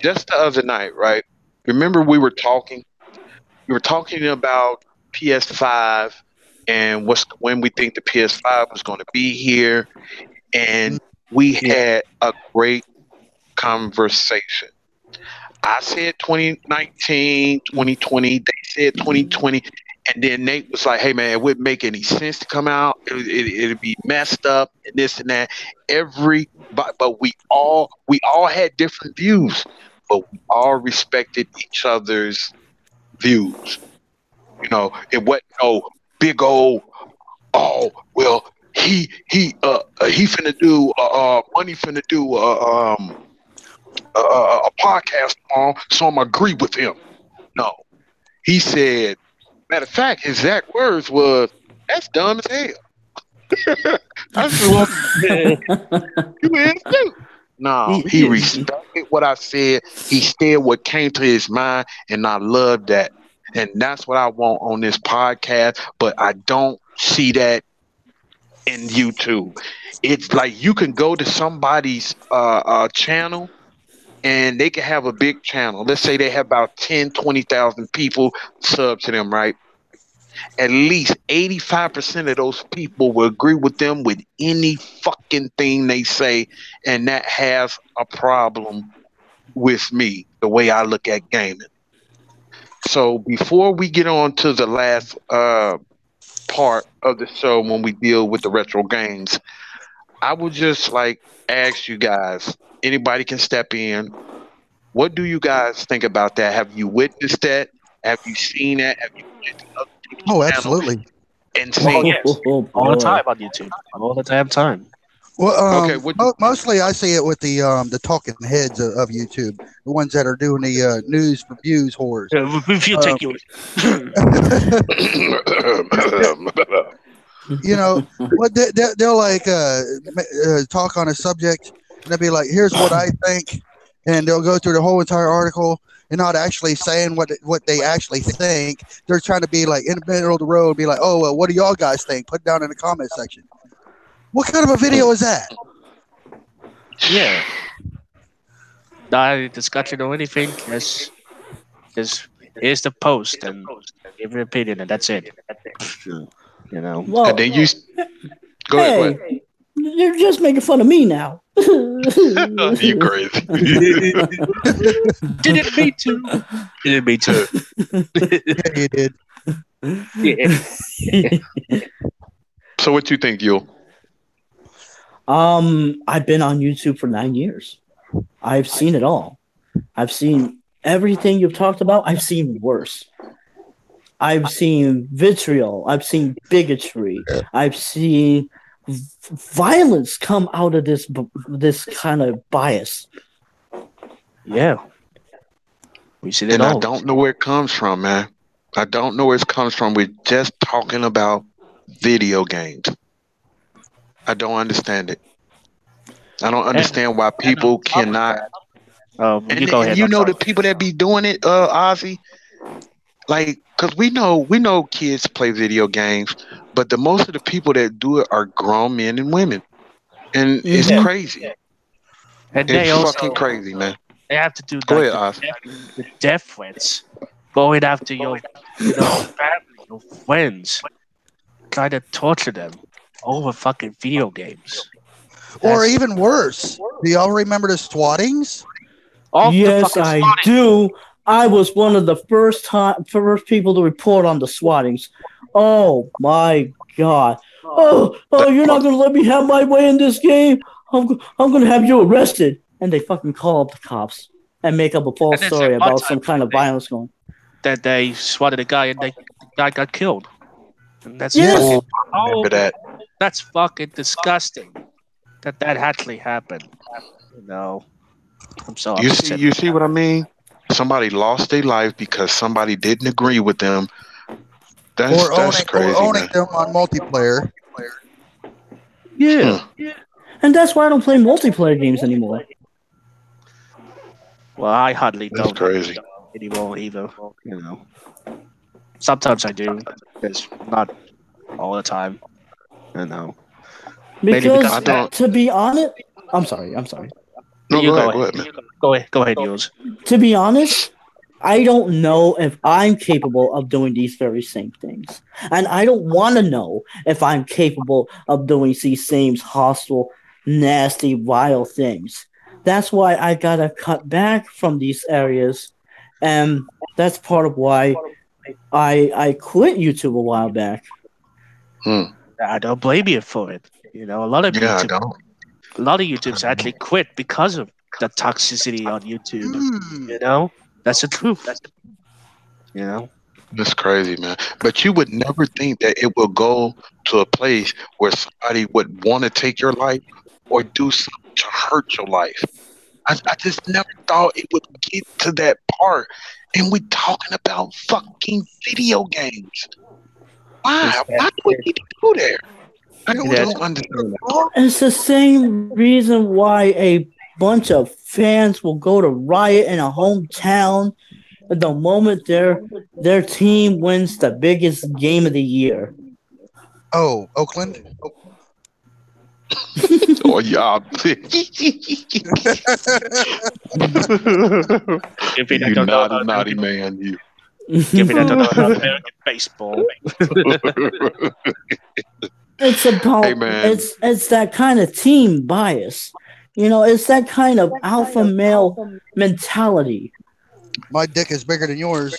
Just the other night, right? Remember we were talking about PS5 and when we think the PS5 was going to be here, and we had a great conversation. I said 2019, 2020. They said 2020. And then Nate was like, hey, man, it wouldn't make any sense to come out. It'd be messed up and this and that. But we all had different views, but we all respected each other's views. It wasn't no big old. Oh well, he finna do money finna do a podcast tomorrow, so I'm agree with him. No, he said. Matter of fact, his exact words was, "That's dumb as hell." I said, "Well, you is too." No, he respected what I said. He said what came to his mind, and I love that. And that's what I want on this podcast. But I don't see that in YouTube. It's like you can go to somebody's channel and they can have a big channel. Let's say they have about 10, 20,000 people sub to them, right? At least 85% of those people will agree with them with any fucking thing they say, and that has a problem with me, the way I look at gaming. So before we get on to the last part of the show when we deal with the retro games, I would just like ask you guys, anybody can step in. What do you guys think about that? Have you witnessed that? Have you seen that? Have you witnessed other people's Oh, channels absolutely. and seen yes. All the time on YouTube. All the damn time. Well, Okay, mostly I see it with the talking heads of YouTube, the ones that are doing the news reviews whores. If you take you. You know, what they'll like talk on a subject, and they'll be like, "Here's what I think," and they'll go through the whole entire article and not actually saying what they actually think. They're trying to be like in the middle of the road, be like, "Oh, well, what do y'all guys think?" Put it down in the comment section. What kind of a video is that? Yeah. Not discussion or anything. Just here's the post and give your opinion, and that's it. You know. Well, and then you go ahead. hey, you're just making fun of me now. You crazy. Didn't me too. Didn't me too. Yeah, you did. Yeah. So what you think, Yul? I've been on YouTube for 9 years. I've seen it all. I've seen everything you've talked about. I've seen worse. I've seen vitriol. I've seen bigotry. I've seen violence come out of this kind of bias. Yeah. We see it And all. I don't know where it comes from, man. I don't know where it comes from. We're just talking about video games. I don't understand it. I don't understand why people cannot. You go ahead. You I'm know sorry. the people that be doing it, Ozzy. Like, cause we know kids play video games, but the most of the people that do it are grown men and women, and it's crazy. And they It's also fucking crazy, man. they have to do Go like ahead, Oz. the death threats, going after your family, your friends, trying to torture them over fucking video games. Or That's- even worse, do y'all remember the swattings? Off the Yes, fucking I spot. do. I was one of the first people to report on the swattings. Oh my god! Oh, you're not gonna let me have my way in this game. I'm gonna have you arrested. And they fucking call up the cops and make up a false And it's story at one about time some kind of violence going. That they swatted a guy and the guy got killed. And that's Yes. fucking, I remember that. that's fucking disgusting. That actually happened. You know, I'm so You upset. see what I mean? Somebody lost their life because somebody didn't agree with them. That's crazy, owning man. them on multiplayer. Yeah. And that's why I don't play multiplayer games anymore. Well, I hardly That's don't crazy. anymore either. You know, sometimes I do. It's not all the time. You know. Mainly Because I don't- to be honest, I'm sorry. No, You go ahead, man. Go ahead, yours. To be honest, I don't know if I'm capable of doing these very same things. And I don't want to know if I'm capable of doing these same hostile, nasty, vile things. That's why I gotta cut back from these areas. And that's part of why I quit YouTube a while back. I don't blame you for it. You know, a lot of Yeah, I YouTube, don't. a lot of YouTubers actually quit because of the toxicity on YouTube. You know, that's the truth. You know. That's crazy, man. But you would never think that it will go to a place where somebody would want to take your life or do something to hurt your life. I just never thought it would get to that part. And we talking about fucking video games. Why? Why do we need to go there? I You know don't what? understand that. It's the same reason why a bunch of fans will go to riot in a hometown the moment their team wins the biggest game of the year. Oh, Oakland. Oh yeah. If you You don't know naughty, about naughty man. You. if you don't know about American baseball, It's about Hey man. it's that kind of team bias. It's that kind of alpha male mentality. My dick is bigger than yours.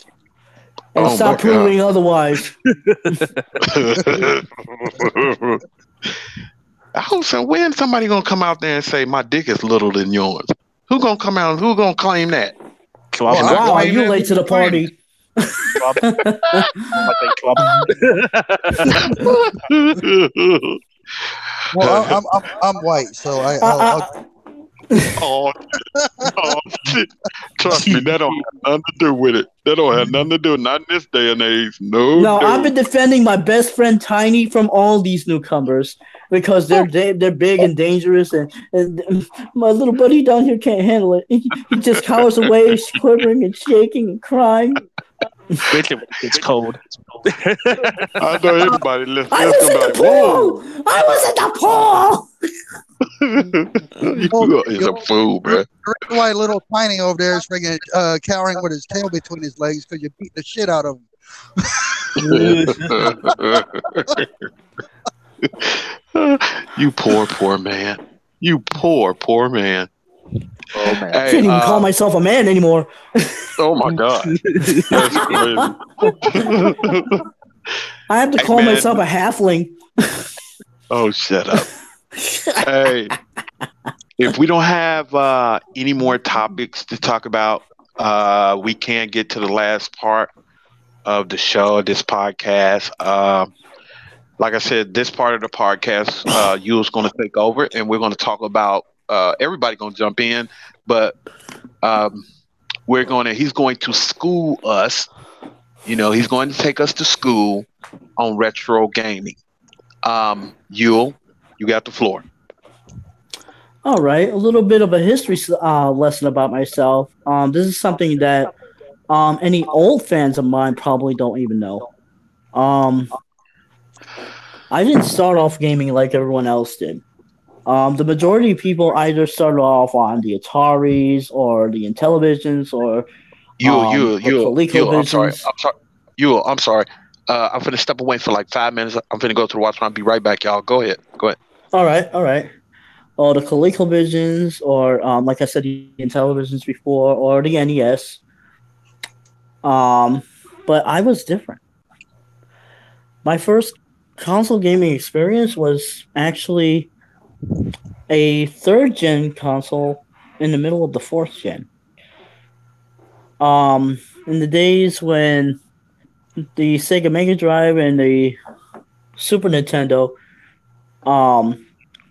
And Oh my stop God. proving otherwise. I hope so. When somebody gonna come out there and say my dick is little than yours? Who gonna come out? Who gonna claim that? club, Well, Wow, claim you it. late to the party. club, I think club. Well, I'm white, so I'll Oh, oh, shit. Trust me, that don't have nothing to do with it. That don't have nothing to do. Not in this day and age. No, No, no. I've been defending my best friend Tiny from all these newcomers because they're big and dangerous, and my little buddy down here can't handle it. He just cowers away, quivering and shaking and crying. Especially when it's cold. I know anybody listening I is was in gonna the be like, pool. I was in the pool. "Whoa, you is a fool, man." the reason why little Tiny over there is freaking cowering with his tail between his legs because you beat the shit out of him. You poor man. You poor man. Oh man. I Hey, can't even call myself a man anymore. oh my God, that's crazy. I have to Hey, call man. myself a halfling. Oh, shut up. Hey, if we don't have any more topics to talk about, we can get to the last part of the show, this podcast. Like I said, this part of the podcast, Yule's going to take over, and we're going to talk about. Everybody going to jump in, but he's going to school us. He's going to take us to school on retro gaming. Yule, you got the floor. All right, a little bit of a history lesson about myself. This is something that any old fans of mine probably don't even know. I didn't start off gaming like everyone else did. The majority of people either started off on the Ataris or the Intellivisions or Yule, I'm sorry. ColecoVisions. Yule, I'm sorry. I'm finna step away for like 5 minutes. I'm finna go to the washroom. I'll be right back, y'all. Go ahead. All right. Or the ColecoVisions, or like I said, the Intellivisions before, or the NES. But I was different. My first console gaming experience was actually a third gen console in the middle of the fourth gen. In the days when the Sega Mega Drive and the Super Nintendo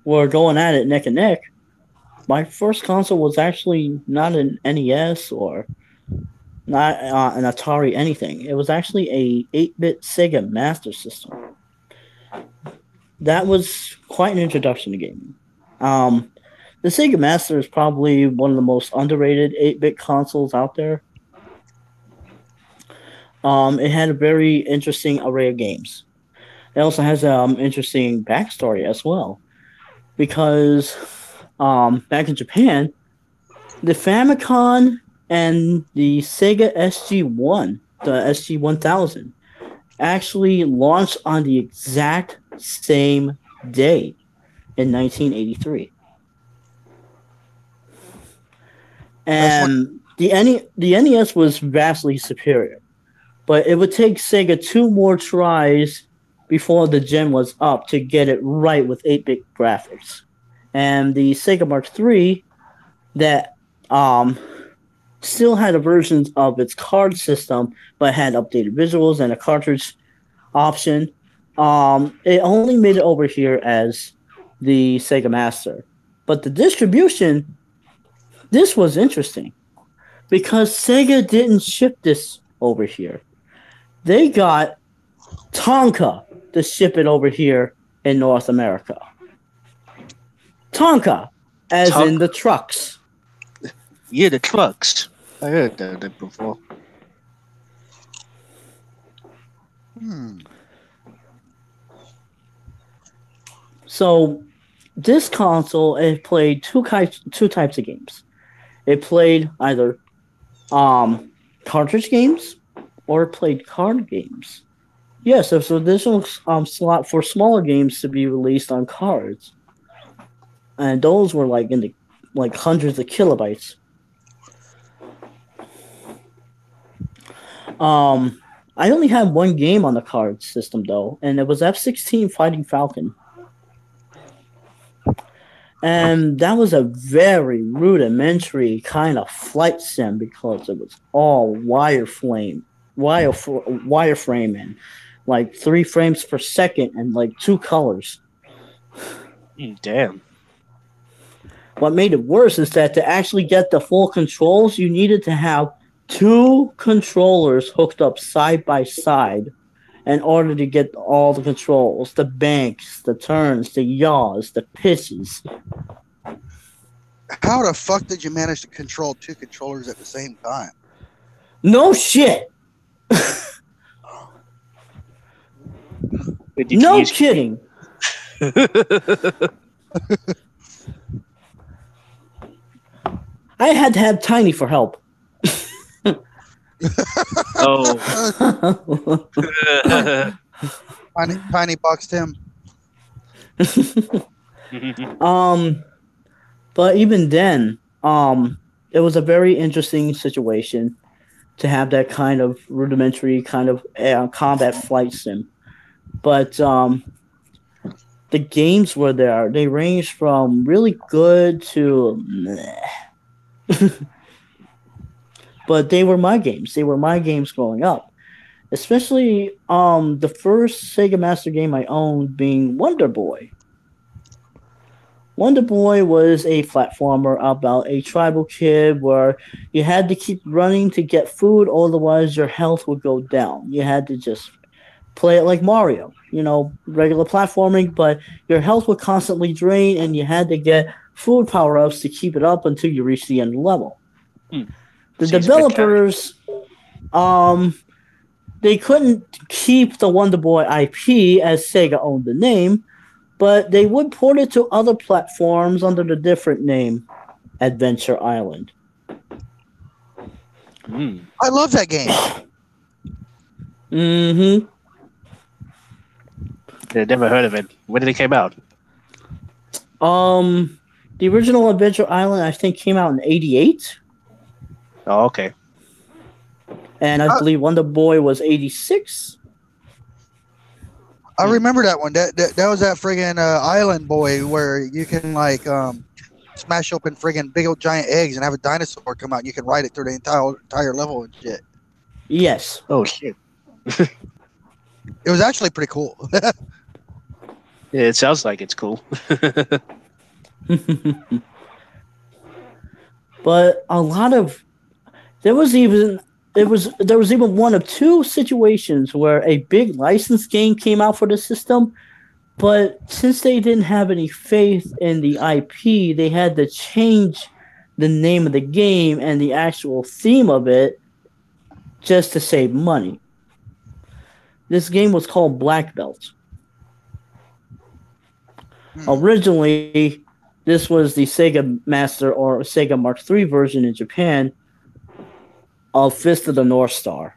were going at it neck and neck, my first console was actually not an NES or not an Atari anything. It was actually a 8-bit Sega Master System. That was quite an introduction to gaming. The Sega Master is probably one of the most underrated 8-bit consoles out there. It had a very interesting array of games. It also has an interesting backstory as well. Because back in Japan, the Famicom and the Sega SG-1, the SG-1000, actually launched on the exact same day in 1983. And the NES was vastly superior. But it would take Sega 2 more tries before the gen was up to get it right with 8-bit graphics. And the Sega Mark III that still had a version of its card system, but had updated visuals and a cartridge option. It only made it over here as the Sega Master. But the distribution, this was interesting because Sega didn't ship this over here. They got Tonka to ship it over here in North America. Tonka, as in the trucks. Yeah, the trucks. I heard that before. So this console, it played two types of games. It played either cartridge games or it played card games. Yes, there's an additional slot for smaller games to be released on cards, and those were like in the hundreds of kilobytes. I only had one game on the card system though, and it was F-16 Fighting Falcon. And that was a very rudimentary kind of flight sim because it was all wireframe and like 3 frames per second and like 2 colors. Damn. What made it worse is that to actually get the full controls, you needed to have 2 controllers hooked up side by side in order to get all the controls, the banks, the turns, the yaws, the pitches. How the fuck did you manage to control 2 controllers at the same time? No shit. No kidding. I had to have Tiny for help. Oh. Tiny boxed him. But even then, it was a very interesting situation to have that kind of rudimentary kind of combat flight sim. But the games were there. They ranged from really good to but they were my games. They were my games growing up. Especially the first Sega Master game I owned being Wonder Boy. Wonder Boy was a platformer about a tribal kid where you had to keep running to get food, otherwise your health would go down. You had to just play it like Mario, regular platforming, but your health would constantly drain and you had to get food power-ups to keep it up until you reach the end of the level. The developers, they couldn't keep the Wonder Boy IP as Sega owned the name, but they would port it to other platforms under the different name, Adventure Island. I love that game. Mm-hmm. Yeah, never heard of it. When did it came out? The original Adventure Island, I think, came out in '88. Oh, okay. And I believe Wonder Boy was '86. I remember that one. That was that friggin' Island Boy where you can smash open friggin' big old giant eggs and have a dinosaur come out and you can ride it through the entire level and shit. Yes. Oh shit. It was actually pretty cool. Yeah, it sounds like it's cool. But a lot of there was even one of 2 situations where a big licensed game came out for the system, but since they didn't have any faith in the IP, they had to change the name of the game and the actual theme of it just to save money. This game was called Black Belt. Originally, this was the Sega Master or Sega Mark III version in Japan of Fist of the North Star.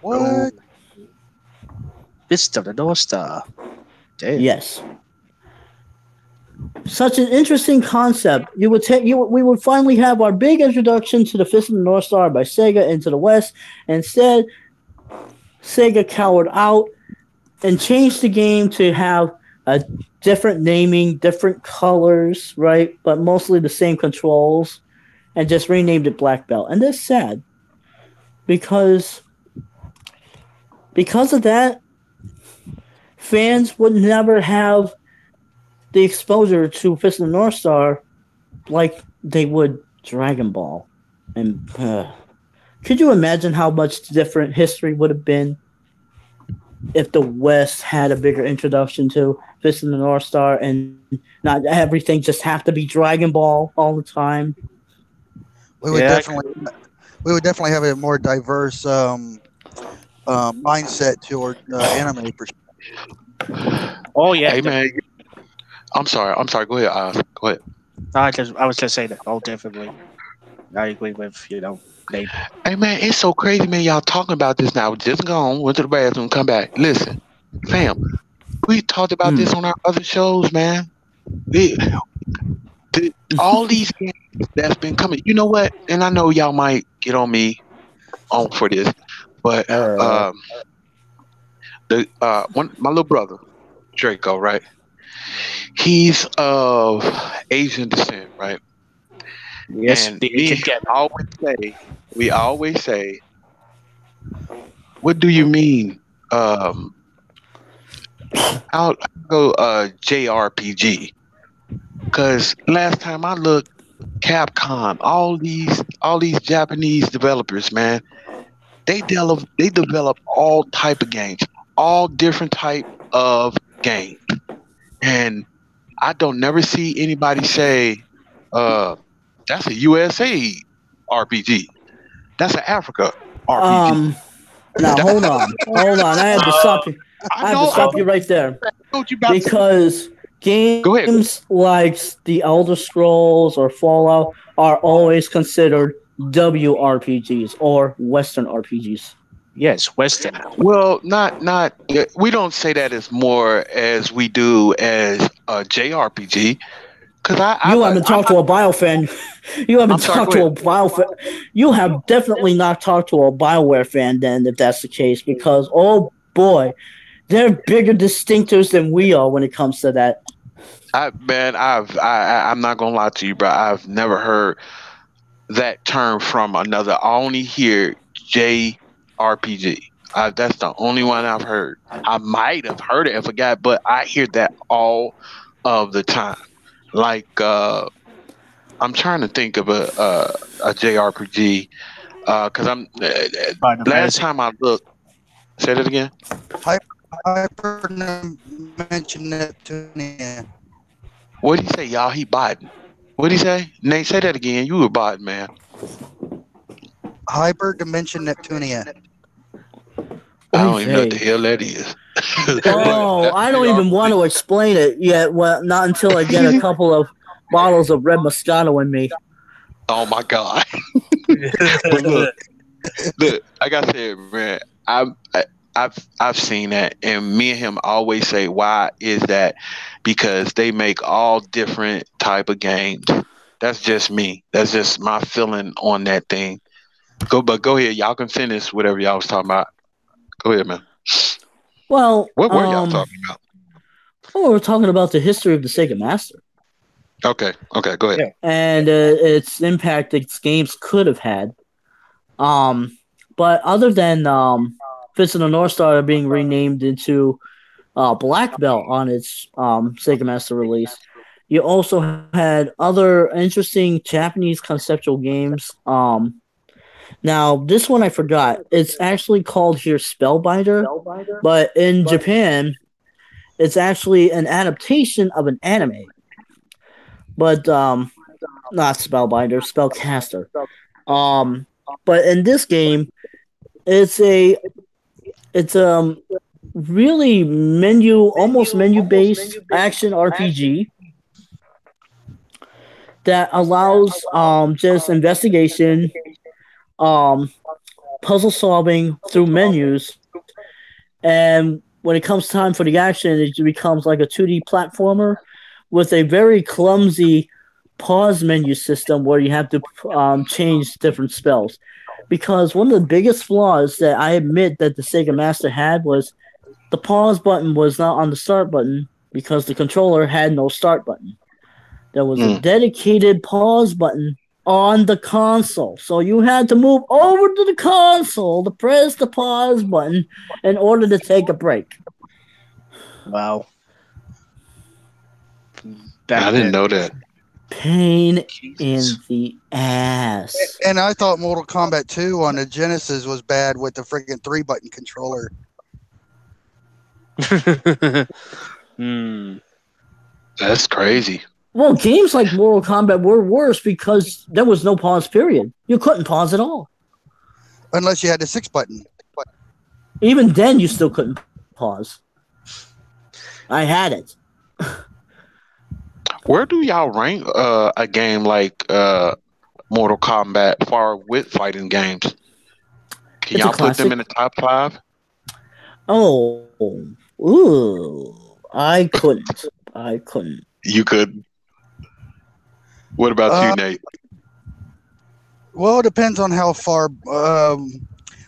What? Fist of the North Star. Damn. Yes. Such an interesting concept. We would finally have our big introduction to the Fist of the North Star by Sega into the West. Instead, Sega cowered out and changed the game to have a different naming, different colors, right? But mostly the same controls. and just renamed it Black Belt. And that's sad because of that, fans would never have the exposure to Fist of the North Star like they would Dragon Ball. And could you imagine how much different history would have been if the West had a bigger introduction to Fist of the North Star and not everything just have to be Dragon Ball all the time? We would definitely have a more diverse mindset toward anime for sure. Oh yeah, Hey man, I'm sorry. Go ahead. Go ahead. I was just saying that. Oh, definitely. I agree with Nate. Hey man, it's so crazy, man. Y'all talking about this now. Just go on, went to the bathroom, come back. Listen, fam, we talked about this on our other shows, man. All these games that's been coming. You know what? And I know y'all might get on me for this, but my little brother, Draco, right? He's of Asian descent, right? Yes, And we always say, what do you mean? I'll go JRPG, because last time I looked, Capcom, all these Japanese developers, man, they develop all type of games, all different type of games, and I don't never see anybody say, that's a USA RPG. That's an Africa RPG. Now hold on. I have to stop you. I have to stop you right there because games like the Elder Scrolls or Fallout are always considered WRPGs or Western RPGs. Yes, Western. Well, not. We don't say that as more as we do as a JRPG. Because you haven't talked to a BioFan. You haven't talked to a BioFan. You have definitely not talked to a BioWare fan then, if that's the case. Because oh boy, they're bigger distinctors than we are when it comes to that. I'm not gonna lie to you, bro. I've never heard that term from another. I only hear JRPG. That's the only one I've heard. I might have heard it and forgot, but I hear that all of the time. Like I'm trying to think of a JRPG because I'm last time I looked. Say that again. Hyperdimension Neptunia. What did he say, y'all? He Biden. What did he say? Nate, say that again. You were Biden, man. Hyperdimension Neptunia. I don't even know what the hell that is. Oh, I don't even want to explain it yet. Well, not until I get a couple of bottles of Red Moscato in me. Oh my God! But look, like I said, man, I've seen that, and me and him always say, "Why is that?" Because they make all different type of games. That's just me. That's just my feeling on that thing. Go ahead. Y'all can finish whatever y'all was talking about. Go ahead, man. Well, what were y'all talking about? Well, we're talking about the history of the Sega Master. Okay, go ahead. Yeah. And its impact its games could have had. But other than Fist of the North Star being renamed into Black Belt on its Sega Master release, you also had other interesting Japanese conceptual games. Now, this one I forgot. It's actually called here Spellbinder, but in Japan, it's actually an adaptation of an anime. But not Spellbinder, Spellcaster. But in this game, it's really almost menu-based action RPG that allows just investigation, puzzle solving through menus, and when it comes time for the action, it becomes like a 2D platformer with a very clumsy pause menu system where you have to change different spells. Because one of the biggest flaws that I admit that the Sega Master had was the pause button was not on the start button because the controller had no start button. There was a dedicated pause button on the console. So you had to move over to the console to press the pause button in order to take a break. Wow. I didn't know that. Pain in the ass. And I thought Mortal Kombat 2 on the Genesis was bad with the freaking 3-button controller. That's crazy. Well, games like Mortal Kombat were worse because there was no pause period. You couldn't pause at all. Unless you had the 6-button. Even then, you still couldn't pause. I had it. Where do y'all rank a game like Mortal Kombat far with fighting games? Can It's a y'all put them classic. in the top 5? Oh, ooh, I couldn't. You could. What about you, Nate? Well, it depends on how far.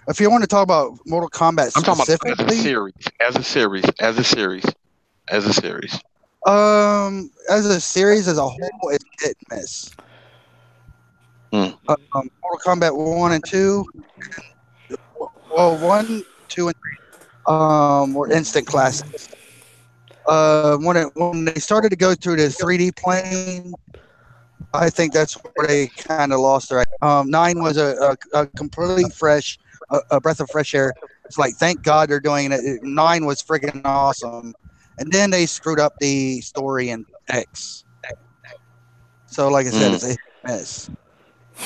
If you want to talk about Mortal Kombat I'm talking about specifically, as a series. As a series, as a whole, it's hit and miss. Hmm. Mortal Kombat 1 and 2. Well, 1, 2, and 3 were instant classics. When they started to go through the 3D plane, I think that's where they kind of lost their. 9 was a completely fresh, a breath of fresh air. It's like, thank God they're doing it. 9 was freaking awesome, and then they screwed up the story in X. So, like I said, it's a mess.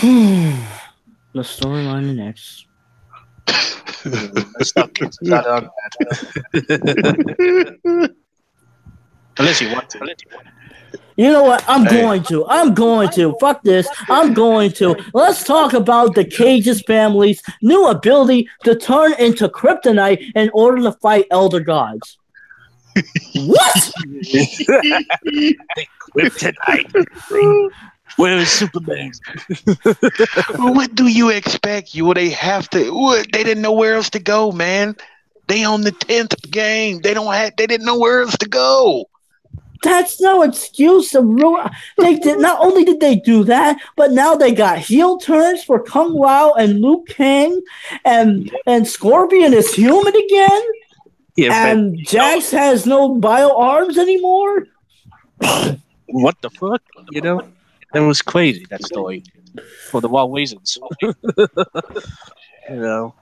The storyline in X. Let's not get started on that. Unless you want to. You know what? I'm going to. Fuck this. I'm going to. Let's talk about the Cage's family's new ability to turn into kryptonite in order to fight elder gods. What? Kryptonite. Where is Superman? What do you expect? They have to. They didn't know where else to go, man. They on the 10th game. They didn't know where else to go. That's no excuse to ruin. They did not only did they do that, but now they got heel turns for Kung Lao and Liu Kang, and Scorpion is human again, and Jax has no bio arms anymore. What the fuck? You know, that was crazy. That story for the wrong reasons. You know,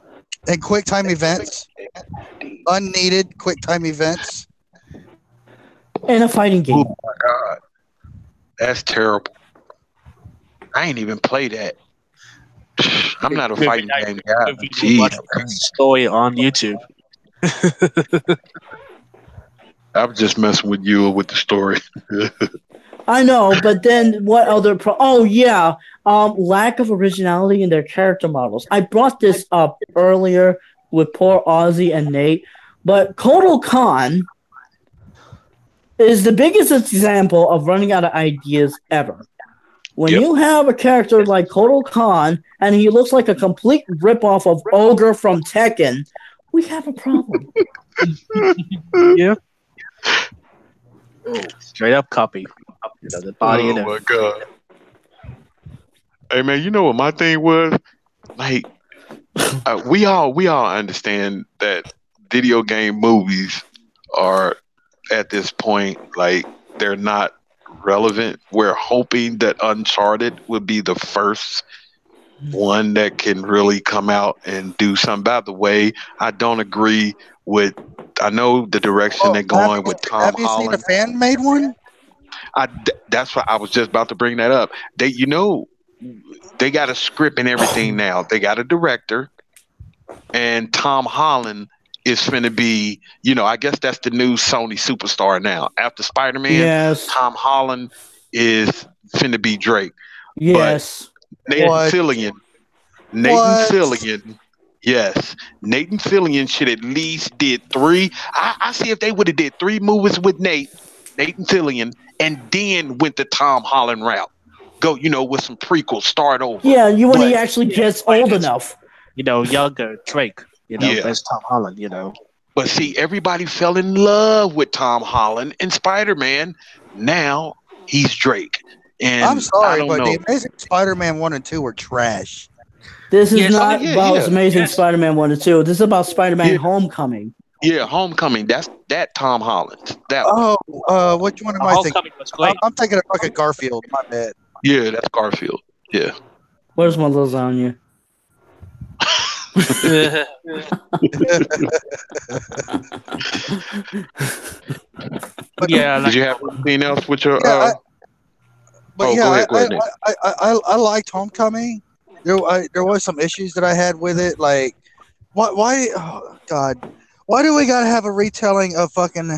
And quick time events, unneeded quick time events. In a fighting game. Oh my god, that's terrible. I ain't even play that. I'm not a fighting game guy. Jeez, story on YouTube. I'm just messing with you with the story. I know, but then what other? Lack of originality in their character models. I brought this up earlier with poor Ozzy and Nate, but Kotal Khan is the biggest example of running out of ideas ever. When you have a character like Kotal Khan and he looks like a complete ripoff of Ogre from Tekken, we have a problem. Yeah. Straight up copy. You know, the body and my god. Hey man, you know what my thing was? Like, we all understand that video game movies are at this point, like, they're not relevant. We're hoping that Uncharted would be the first one that can really come out and do something. By the way, I don't agree with. I know the direction they're going with Tom Have you Holland. seen a fan made one? That's what I was just about to bring that up. They got a script and everything now. They got a director, and Tom Holland is finna be, I guess that's the new Sony superstar now. After Spider-Man, Yes. Tom Holland is finna be Drake. Yes. But Nathan What? Fillion, yes. Nathan Fillion should at least did 3. I see if they would have did 3 movies with Nathan Fillion, and then went the Tom Holland route. Go, with some prequels, start over. Yeah, when he actually gets old enough. you know, younger Drake. You know, Yeah. that's Tom Holland. You know, But see, everybody fell in love with Tom Holland and Spider-Man. Now he's Drake. And I'm I sorry, don't but know. the Amazing Spider-Man 1 and 2 were trash. This is Yes. not yeah, about yeah. Amazing Yes. Spider-Man 1 and 2. This is about Spider-Man Yeah, Homecoming. yeah, Homecoming. That's that Tom Holland. That one. Oh, which one am I thinking? Homecoming was great. I'm thinking of fucking Garfield. My bad. Yeah, that's Garfield. Yeah. Where's my lasagna? But Yeah, Did like you have anything else with your? yeah, but Oh, yeah, go ahead, Nick. I liked Homecoming. There was some issues that I had with it. Like, why? Oh, God, why do we gotta have a retelling of fucking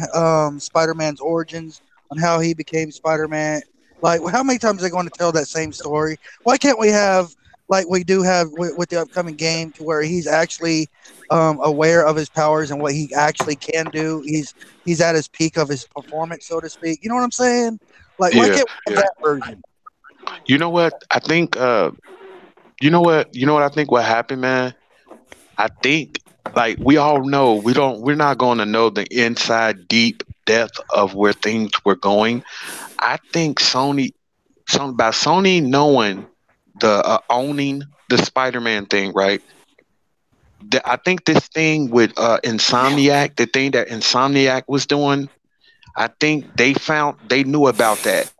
Spider-Man's origins on how he became Spider-Man? Like, how many times are they going to tell that same story? Why can't we have like we do have with the upcoming game, to where he's actually aware of his powers and what he actually can do? He's at his peak of his performance, so to speak. You know what I'm saying? Like, why Yeah, can't we have that version? you know what? I think. You know what? You know what I think? What happened, man? I think, like we all know, we're not going to know the inside deep depth of where things were going. I think by Sony knowing the owning the Spider-Man thing, right? I think this thing with Insomniac, the thing that Insomniac was doing, I think they knew about that.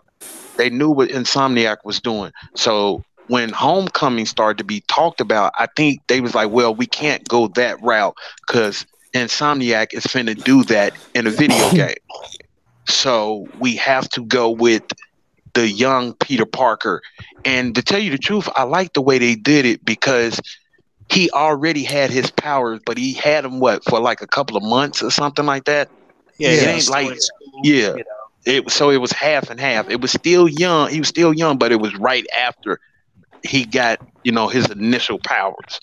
They knew what Insomniac was doing. So when Homecoming started to be talked about, I think they was like, well, we can't go that route because Insomniac is finna do that in a video game. So we have to go with the young Peter Parker. And to tell you the truth, I like the way they did it because he already had his powers, but he had them for like a couple of months or something like that. yeah, It Yeah. ain't like school, yeah. you know. So it was half and half. It was still young. He was still young, but it was right after he got his initial powers.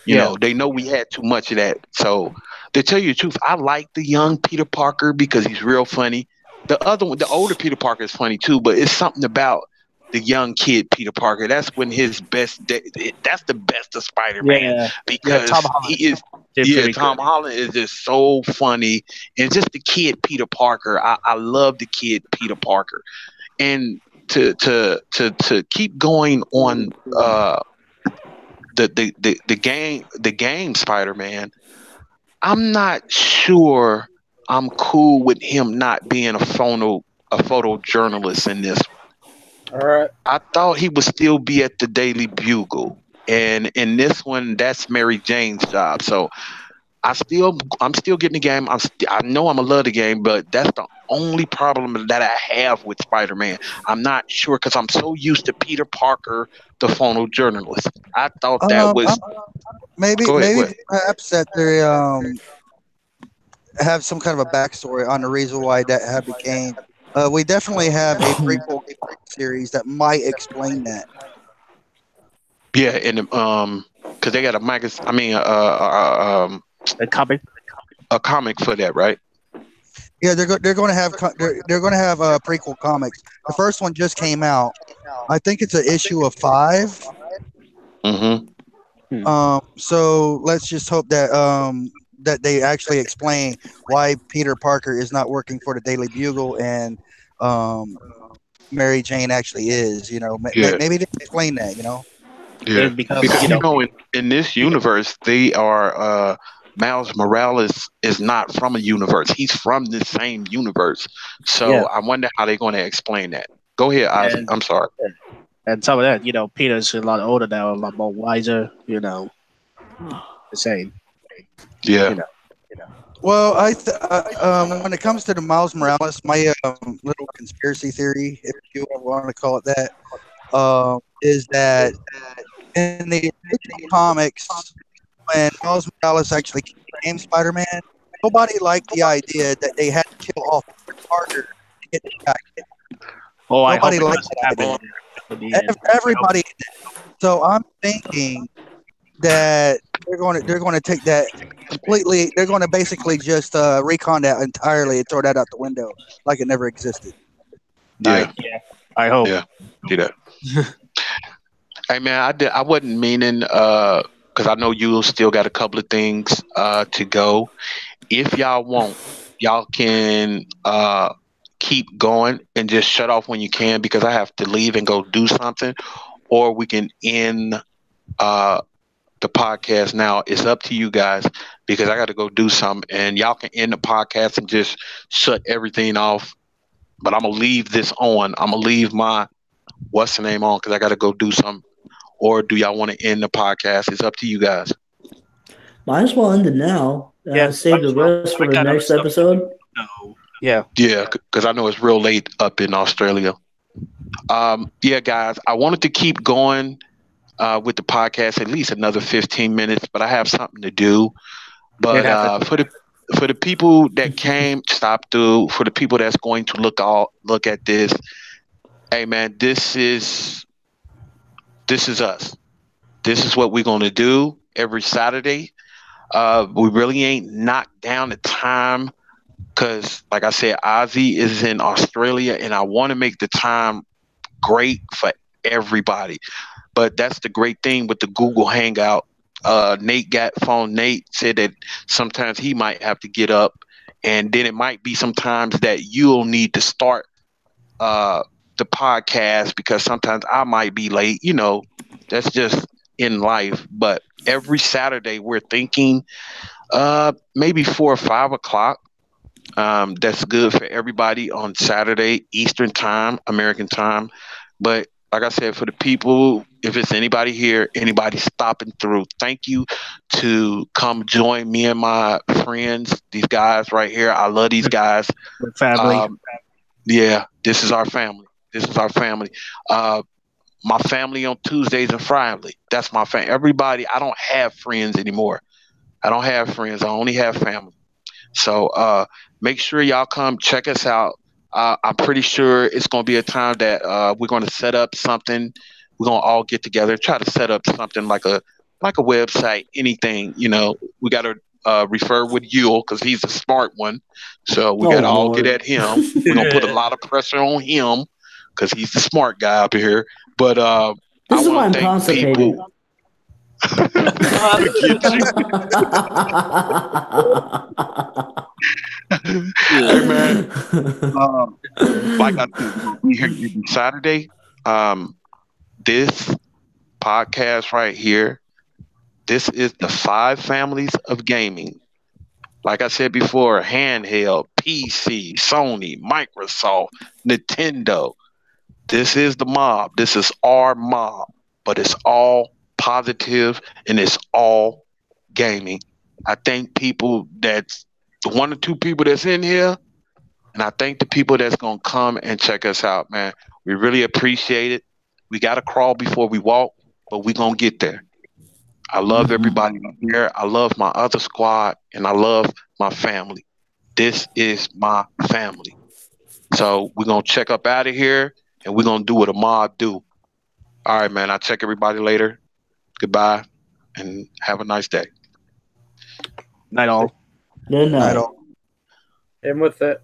They know we had too much of that. So to tell you the truth, I like the young Peter Parker because he's real funny. The other one, the older Peter Parker is funny too, but it's something about the young kid Peter Parker. That's when his best. That's the best of Spider-Man Yeah. because Tom Holland he is. did Yeah, pretty Tom good. Holland is just so funny, and just the kid Peter Parker. I love the kid Peter Parker, and to keep going on the game Spider-Man. I'm not sure I'm cool with him not being a photojournalist in this. All right. I thought he would still be at the Daily Bugle, and in this one, that's Mary Jane's job. So I'm still getting the game. I know I'm gonna love the game, but that's the only problem that I have with Spider-Man. I'm not sure because I'm so used to Peter Parker, the photojournalist. I thought that was. Maybe Go ahead. perhaps that they have some kind of a backstory on the reason why that had became. We definitely have a prequel series that might explain that. Yeah, and because they got a magazine. I mean, The comic. a comic for that, right? Yeah, they're going to have they're going to have prequel comics. The first one just came out. I think it's an issue of 5. Mm-hmm. So let's just hope that that they actually explain why Peter Parker is not working for the Daily Bugle and Mary Jane actually is. Yeah. Maybe they explain that. Yeah, Because, because in this universe, they are Miles Morales is not from a universe. He's from the same universe. So Yeah. I wonder how they're going to explain that. Go ahead, Ozzy. And- I'm sorry. and some of that, Peter's a lot older now, a lot more wiser, the same. Yeah. You know. Well, when it comes to the Miles Morales, my little conspiracy theory, if you want to call it that, is that in the original comics, when Miles Morales actually became Spider-Man, nobody liked the idea that they had to kill off Peter Parker to get the back. Oh, I hope Nobody it likes doesn't that happen. Everybody. So I'm thinking that they're going to take that completely. They're going to basically just recon that entirely and throw that out the window like it never existed. Yeah. I hope. Yeah. Do that. Hey man, I wasn't meaning because I know you still got a couple of things to go. If y'all want, y'all can keep going and just shut off when you can because I have to leave and go do something, or we can end the podcast now. It's up to you guys because I got to go do something, and y'all can end the podcast and just shut everything off. But I'm gonna leave this on. I'm gonna leave my what's the name on because I got to go do something. Or do y'all want to end the podcast? It's up to you guys. Might as well end it now. Save the rest for the next episode. No. Yeah. Yeah, because I know it's real late up in Australia. Yeah, guys, I wanted to keep going with the podcast at least another 15 minutes, but I have something to do. But for the people that came, stop through. For the people that's going to look at this, hey man, this is us. This is what we're gonna do every Saturday. We really ain't knocked down the time because, like I said, Ozzy is in Australia, and I want to make the time great for everybody. But that's the great thing with the Google Hangout. Nate got phone. Nate said that sometimes he might have to get up, and then it might be sometimes that you'll need to start the podcast because sometimes I might be late. You know, that's just in life. But every Saturday we're thinking maybe 4 or 5 o'clock. That's good for everybody on Saturday, Eastern time, American time. But like I said, for the people, if it's anybody here, anybody stopping through, thank you to come join me and my friends, these guys right here. I love these guys. Family. Yeah, this is our family. This is our family. My family on Tuesdays and Fridays. That's my family. Everybody, I don't have friends anymore. I don't have friends. I only have family. So make sure y'all come check us out. I'm pretty sure it's going to be a time that we're going to set up something. We're going to all get together, try to set up something like a website, anything. You know, we got to refer with Yule because he's a smart one. So we got to all get at him. We're going to put a lot of pressure on him because he's the smart guy up here. But this I is why I'm want to thank constipated. people. Hey man, like I said, we here every Saturday. This podcast right here, this is the 5 families of gaming. Like I said before, handheld, PC, Sony, Microsoft, Nintendo. This is the mob. This is our mob, but it's all positive and it's all gaming. I thank people that's the 1 or 2 people that's in here, and I thank the people that's gonna come and check us out, man. We really appreciate it. We gotta crawl before we walk, but we gonna get there. I love everybody here. I love my other squad, and I love my family. This is my family. So we're gonna check up out of here, and we're gonna do what a mob do. All right, man. I'll check everybody later. Goodbye, and have a nice day. Night all. Good night. I don't. And with that.